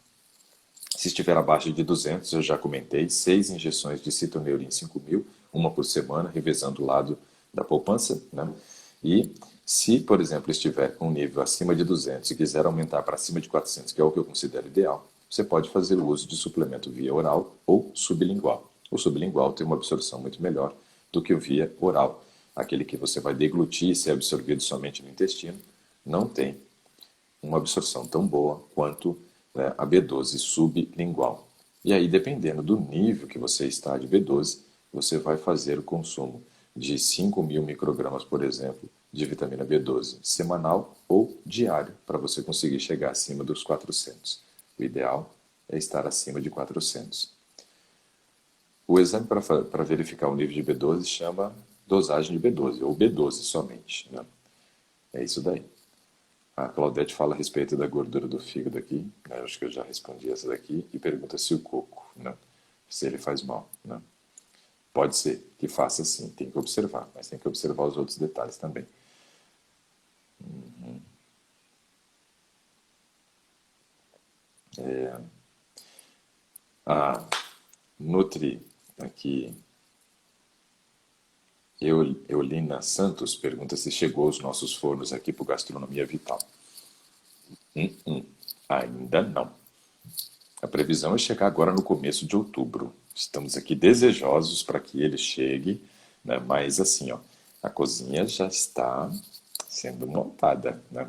Se estiver abaixo de 200, eu já comentei, 6 injeções de citoneurin 5000, uma por semana, revezando o lado da poupança, né? E se, por exemplo, estiver com um nível acima de 200 e quiser aumentar para acima de 400, que é o que eu considero ideal, você pode fazer o uso de suplemento via oral ou sublingual. O sublingual tem uma absorção muito melhor do que o via oral. Aquele que você vai deglutir e ser absorvido somente no intestino, não tem uma absorção tão boa quanto, né, a B12 sublingual. E aí, dependendo do nível que você está de B12, você vai fazer o consumo de 5.000 microgramas, por exemplo, de vitamina B12 semanal ou diário, para você conseguir chegar acima dos 400. O ideal é estar acima de 400. O exame para verificar o nível de B12 chama dosagem de B12, ou B12 somente, né? É isso daí. A Claudete fala a respeito da gordura do fígado aqui, né? Eu acho que eu já respondi essa daqui, e pergunta se o coco, né? Se ele faz mal, né? Pode ser que faça sim, tem que observar, mas tem que observar os outros detalhes também. A Nutri, aqui, Eulina Santos, pergunta se chegou os nossos fornos aqui para o Gastronomia Vital. Ainda não. A previsão é chegar agora no começo de outubro. Estamos aqui desejosos para que ele chegue, né? Mas assim, ó, a cozinha já está sendo montada, né?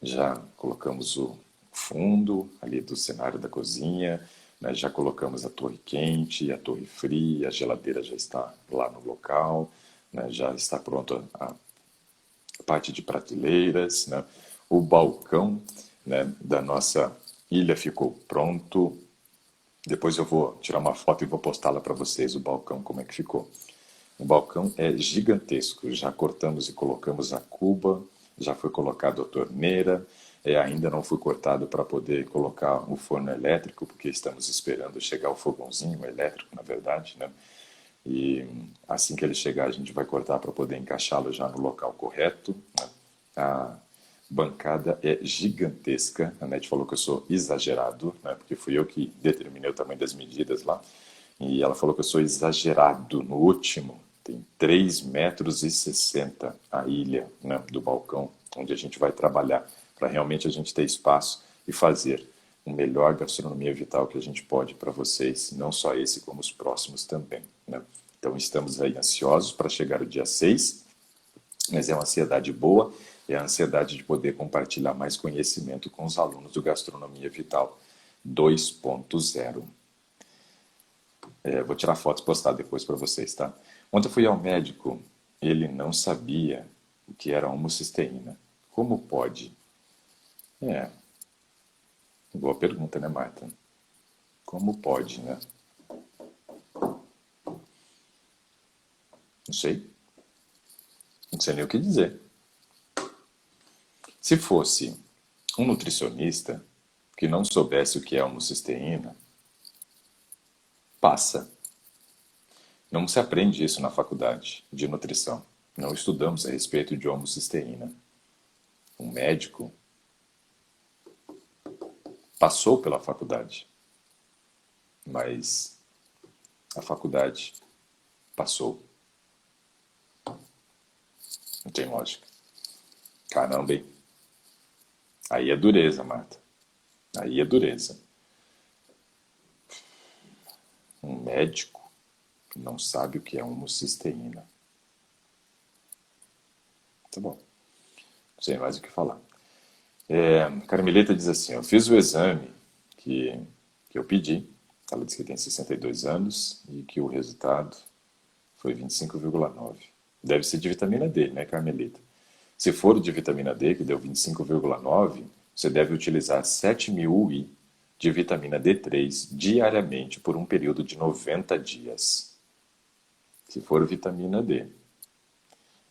Já colocamos o fundo ali do cenário da cozinha, né? Já colocamos a torre quente, a torre fria, a geladeira já está lá no local, né? Já está pronto a parte de prateleiras, né? O balcão, né, da nossa ilha ficou pronto. Depois eu vou tirar uma foto e vou postá-la para vocês, o balcão, como é que ficou. O balcão é gigantesco, já cortamos e colocamos a cuba, já foi colocado a torneira, ainda não foi cortado para poder colocar o forno elétrico, porque estamos esperando chegar o fogãozinho elétrico, na verdade, né? E assim que ele chegar, a gente vai cortar para poder encaixá-lo já no local correto, né? A bancada é gigantesca. A NET falou que eu sou exagerado, né? Porque fui eu que determinei o tamanho das medidas lá. E ela falou que eu sou exagerado no último. Tem 3,60 metros a ilha, né, do balcão, onde a gente vai trabalhar, para realmente a gente ter espaço e fazer o melhor gastronomia vital que a gente pode para vocês, não só esse, como os próximos também, né? Então estamos aí ansiosos para chegar o dia 6, mas é uma ansiedade boa, é a ansiedade de poder compartilhar mais conhecimento com os alunos do Gastronomia Vital 2.0. Vou tirar fotos e postar depois para vocês, tá? Ontem eu fui ao médico, ele não sabia o que era homocisteína. Como pode? É, boa pergunta, né, Marta? Como pode, né? Não sei. Não sei nem o que dizer. Se fosse um nutricionista que não soubesse o que é homocisteína, passa. Não se aprende isso na faculdade de nutrição. Não estudamos a respeito de homocisteína. Um médico passou pela faculdade, mas a faculdade passou. Não tem lógica. Caramba, hein? Aí é dureza, Marta. Aí é dureza. Um médico não sabe o que é homocisteína. Tá bom. Não sei mais o que falar. Carmelita diz assim, eu fiz o exame que eu pedi. Ela diz que tem 62 anos e que o resultado foi 25,9. Deve ser de vitamina D, né, Carmelita? Se for de vitamina D, que deu 25,9, você deve utilizar 7.000 UI de vitamina D3 diariamente por um período de 90 dias. Se for vitamina D.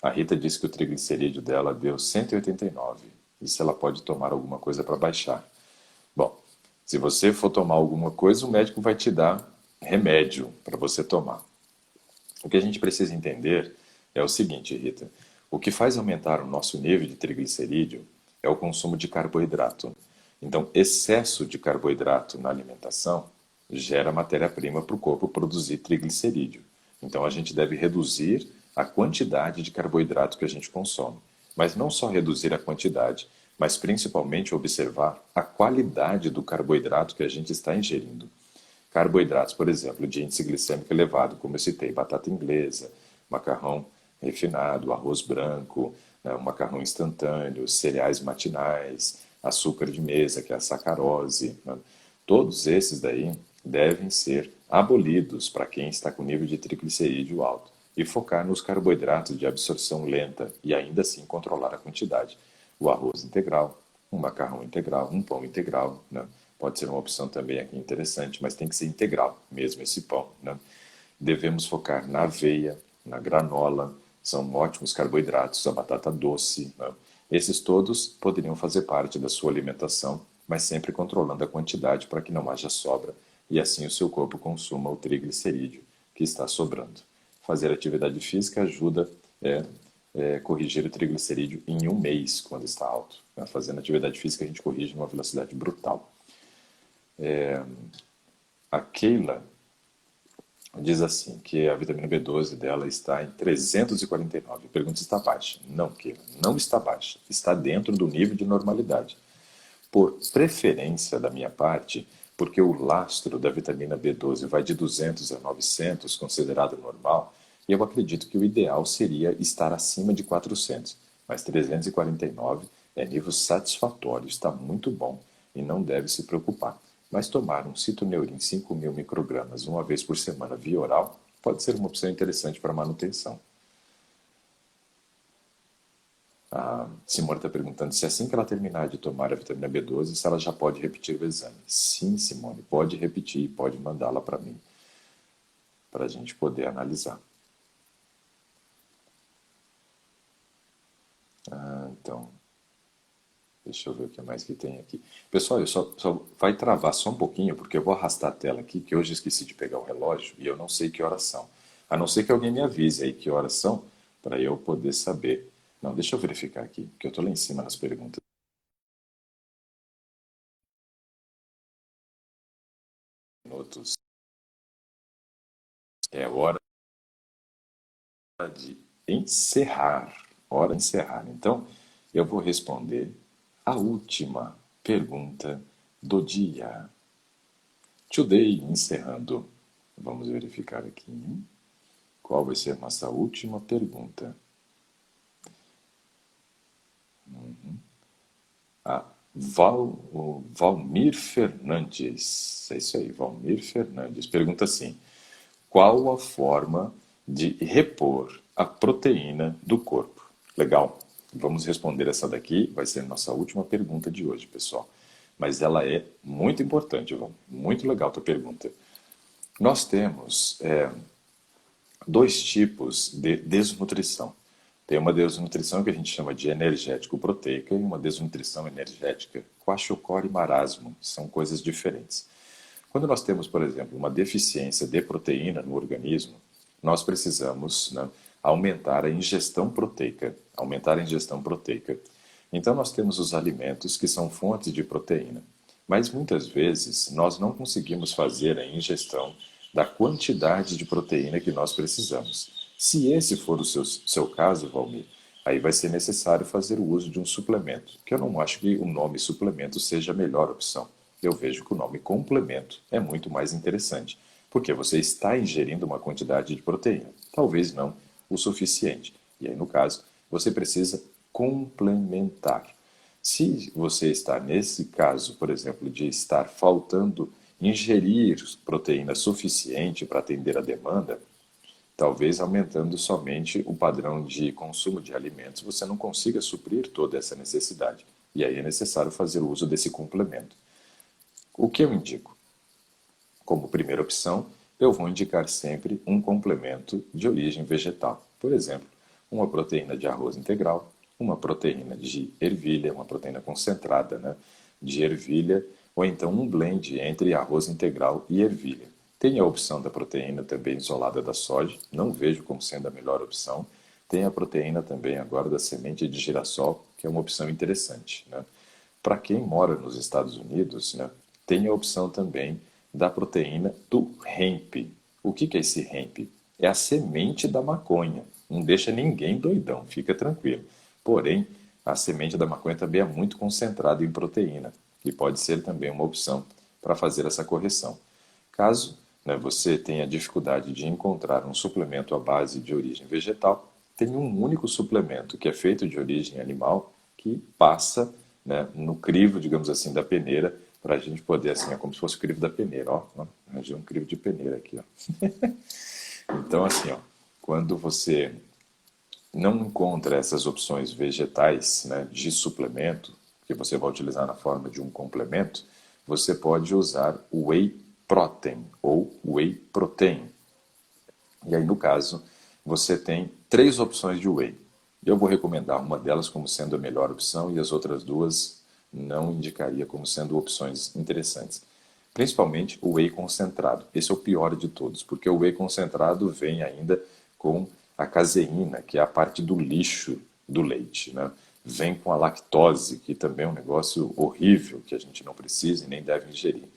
A Rita disse que o triglicerídeo dela deu 189. E se ela pode tomar alguma coisa para baixar. Bom, se você for tomar alguma coisa, o médico vai te dar remédio para você tomar. O que a gente precisa entender é o seguinte, Rita. O que faz aumentar o nosso nível de triglicerídeo é o consumo de carboidrato. Então, excesso de carboidrato na alimentação gera matéria-prima para o corpo produzir triglicerídeo. Então, a gente deve reduzir a quantidade de carboidrato que a gente consome. Mas não só reduzir a quantidade, mas principalmente observar a qualidade do carboidrato que a gente está ingerindo. Carboidratos, por exemplo, de índice glicêmico elevado, como eu citei, batata inglesa, macarrão refinado, arroz branco, né, o macarrão instantâneo, cereais matinais, açúcar de mesa, que é a sacarose, né? Todos esses daí devem ser abolidos para quem está com nível de triglicerídeo alto e focar nos carboidratos de absorção lenta e ainda assim controlar a quantidade. O arroz integral, um macarrão integral, um pão integral, né? Pode ser uma opção também aqui interessante, mas tem que ser integral, mesmo esse pão, né? Devemos focar na aveia, na granola, são ótimos carboidratos, a batata doce, né? Esses todos poderiam fazer parte da sua alimentação, mas sempre controlando a quantidade para que não haja sobra e assim o seu corpo consuma o triglicerídeo que está sobrando. Fazer atividade física ajuda corrigir o triglicerídeo em um mês, quando está alto. Fazendo atividade física, a gente corrige numa velocidade brutal. A Keila diz assim, que a vitamina B12 dela está em 349. Pergunta se está baixa. Não, Keila, não está baixa. Está dentro do nível de normalidade. Por preferência da minha parte, porque o lastro da vitamina B12 vai de 200 a 900, considerado normal, e eu acredito que o ideal seria estar acima de 400. Mas 349 é nível satisfatório, está muito bom e não deve se preocupar. Mas tomar um citoneurin 5.000 microgramas uma vez por semana via oral pode ser uma opção interessante para manutenção. A Simone está perguntando se assim que ela terminar de tomar a vitamina B12, se ela já pode repetir o exame. Sim, Simone, pode repetir e pode mandá-la para mim, para a gente poder analisar. Então, deixa eu ver o que mais que tem aqui. Pessoal, eu só vai travar só um pouquinho, porque eu vou arrastar a tela aqui, que hoje eu esqueci de pegar o relógio e eu não sei que horas são. A não ser que alguém me avise aí que horas são, para eu poder saber. Não, deixa eu verificar aqui, que eu estou lá em cima nas perguntas. Minutos. É hora de encerrar. Hora de encerrar. Então, eu vou responder a última pergunta do dia. Today, encerrando. Vamos verificar aqui. Qual vai ser a nossa última pergunta? A Valmir Fernandes. É isso aí, Valmir Fernandes. Pergunta assim: qual a forma de repor a proteína do corpo? Legal. Vamos responder essa daqui. Vai ser a nossa última pergunta de hoje, pessoal. Mas ela é muito importante, Val. Muito legal a tua pergunta. Nós temos dois tipos de desnutrição. Tem uma desnutrição que a gente chama de energético-proteica e uma desnutrição energética kwashiorkor e marasmo. São coisas diferentes. Quando nós temos, por exemplo, uma deficiência de proteína no organismo, nós precisamos, né, aumentar a ingestão proteica. Aumentar a ingestão proteica. Então nós temos os alimentos que são fontes de proteína. Mas muitas vezes nós não conseguimos fazer a ingestão da quantidade de proteína que nós precisamos. Se esse for o seu caso, Valmir, aí vai ser necessário fazer o uso de um suplemento, que eu não acho que o nome suplemento seja a melhor opção. Eu vejo que o nome complemento é muito mais interessante, porque você está ingerindo uma quantidade de proteína, talvez não o suficiente. E aí, no caso, você precisa complementar. Se você está nesse caso, por exemplo, de estar faltando ingerir proteína suficiente para atender a demanda, talvez aumentando somente o padrão de consumo de alimentos, você não consiga suprir toda essa necessidade. E aí é necessário fazer uso desse complemento. O que eu indico? Como primeira opção, eu vou indicar sempre um complemento de origem vegetal. Por exemplo, uma proteína de arroz integral, uma proteína de ervilha, uma proteína concentrada, né, de ervilha, ou então um blend entre arroz integral e ervilha. Tem a opção da proteína também isolada da soja, não vejo como sendo a melhor opção. Tem a proteína também agora da semente de girassol, que é uma opção interessante, né? Para quem mora nos Estados Unidos, né, tem a opção também da proteína do hemp. O que é esse hemp? É a semente da maconha. Não deixa ninguém doidão, fica tranquilo. Porém, a semente da maconha também é muito concentrada em proteína e pode ser também uma opção para fazer essa correção. Caso, né, você tenha dificuldade de encontrar um suplemento à base de origem vegetal, tem um único suplemento que é feito de origem animal que passa, né, no crivo, digamos assim, da peneira para a gente poder, assim, é como se fosse o crivo da peneira, ó, arranjei um crivo de peneira aqui, ó. Então, assim, ó, quando você não encontra essas opções vegetais, né, de suplemento, que você vai utilizar na forma de um complemento, você pode usar o whey protein ou whey protein. E aí, no caso, você tem 3 opções de whey. Eu vou recomendar uma delas como sendo a melhor opção e as outras 2 não indicaria como sendo opções interessantes. Principalmente o whey concentrado. Esse é o pior de todos, porque o whey concentrado vem ainda com a caseína, que é a parte do lixo do leite, né? Vem com a lactose, que também é um negócio horrível, que a gente não precisa e nem deve ingerir.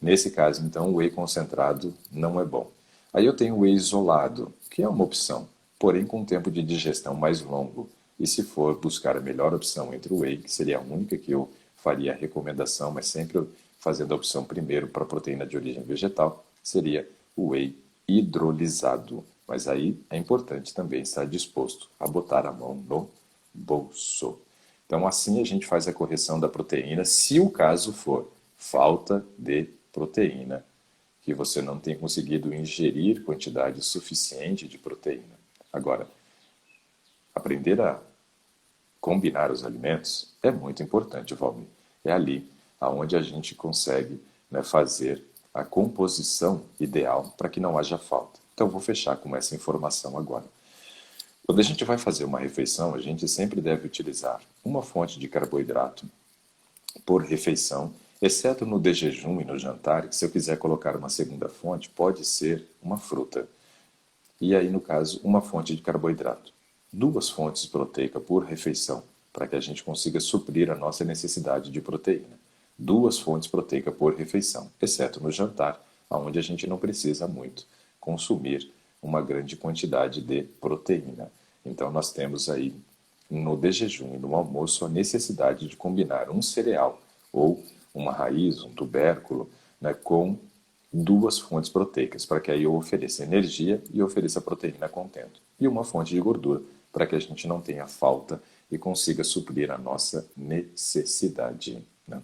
Nesse caso, então, o whey concentrado não é bom. Aí eu tenho o whey isolado, que é uma opção, porém com um tempo de digestão mais longo. E se for buscar a melhor opção entre o whey, que seria a única que eu faria a recomendação, mas sempre fazendo a opção primeiro para a proteína de origem vegetal, seria o whey hidrolisado. Mas aí é importante também estar disposto a botar a mão no bolso. Então, assim a gente faz a correção da proteína, se o caso for falta de proteína, que você não tem conseguido ingerir quantidade suficiente de proteína. Agora, aprender a combinar os alimentos é muito importante, Valmir. É ali aonde a gente consegue, né, fazer a composição ideal para que não haja falta. Então, vou fechar com essa informação agora. Quando a gente vai fazer uma refeição, a gente sempre deve utilizar uma fonte de carboidrato por refeição, exceto no de jejum e no jantar, que se eu quiser colocar uma segunda fonte, pode ser uma fruta. E aí, no caso, uma fonte de carboidrato. 2 fontes proteicas por refeição, para que a gente consiga suprir a nossa necessidade de proteína. 2 fontes proteicas por refeição, exceto no jantar, onde a gente não precisa muito consumir uma grande quantidade de proteína. Então, nós temos aí no de jejum e no almoço a necessidade de combinar um cereal ou uma raiz, um tubérculo, né, com 2 fontes proteicas, para que aí eu ofereça energia e ofereça proteína contento. E uma fonte de gordura, para que a gente não tenha falta e consiga suprir a nossa necessidade. Né?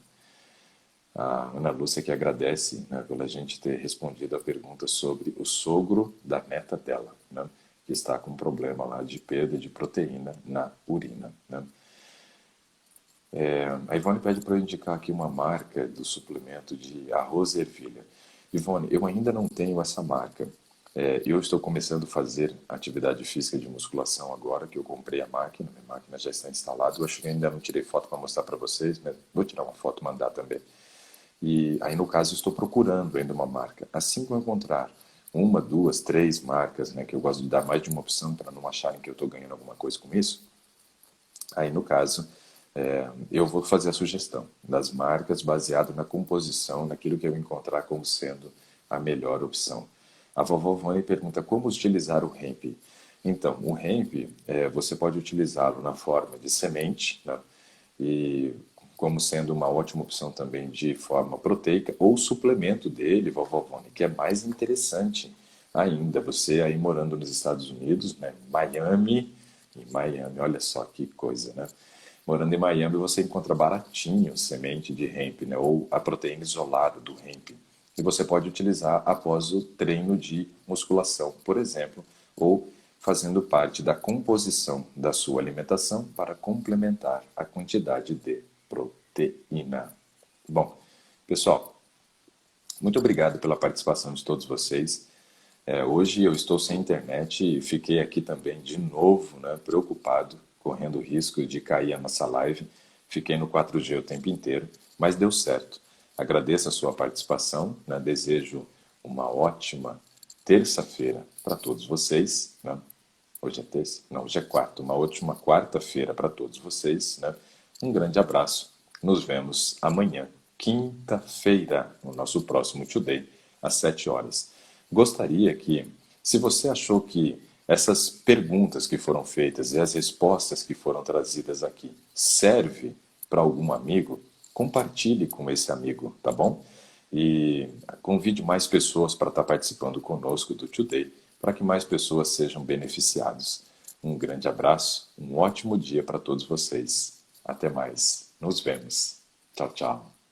A Ana Lúcia que agradece, né, pela gente ter respondido a pergunta sobre o sogro da neta dela, né, que está com problema lá de perda de proteína na urina. Né? A Ivone pede para eu indicar aqui uma marca do suplemento de arroz e ervilha. Ivone, eu ainda não tenho essa marca. Eu estou começando a fazer atividade física de musculação agora, que eu comprei a máquina, minha máquina já está instalada. Eu acho que ainda não tirei foto para mostrar para vocês, mas vou tirar uma foto e mandar também. E aí, no caso, estou procurando ainda uma marca. Assim que eu encontrar uma, 2, 3 marcas, né, que eu gosto de dar mais de uma opção para não acharem que eu estou ganhando alguma coisa com isso, aí, no caso, eu vou fazer a sugestão das marcas baseado na composição, naquilo que eu encontrar como sendo a melhor opção. A vovó Vânia pergunta como utilizar o hemp. Então, o hemp, você pode utilizá-lo na forma de semente, né? E como sendo uma ótima opção também de forma proteica, ou suplemento dele, vovó Vânia, que é mais interessante ainda. Você aí morando nos Estados Unidos, né? Em Miami, olha só que coisa, né? Morando em Miami, você encontra baratinho semente de hemp, né? Ou a proteína isolada do hemp. E você pode utilizar após o treino de musculação, por exemplo, ou fazendo parte da composição da sua alimentação para complementar a quantidade de proteína. Bom, pessoal, muito obrigado pela participação de todos vocês. Hoje eu estou sem internet e fiquei aqui também de novo, né, preocupado, correndo o risco de cair a nossa live. Fiquei no 4G o tempo inteiro, mas deu certo. Agradeço a sua participação, né, desejo uma ótima terça-feira para todos vocês. Né? Hoje é terça? Não, hoje é quarta. Uma ótima quarta-feira para todos vocês. Né? Um grande abraço. Nos vemos amanhã, quinta-feira, no nosso próximo Today, às 7 horas. Gostaria que, se você achou que essas perguntas que foram feitas e as respostas que foram trazidas aqui serve para algum amigo, compartilhe com esse amigo, tá bom? E convide mais pessoas para estar participando conosco do Today, para que mais pessoas sejam beneficiadas. Um grande abraço, um ótimo dia para todos vocês. Até mais. Nos vemos. Tchau, tchau.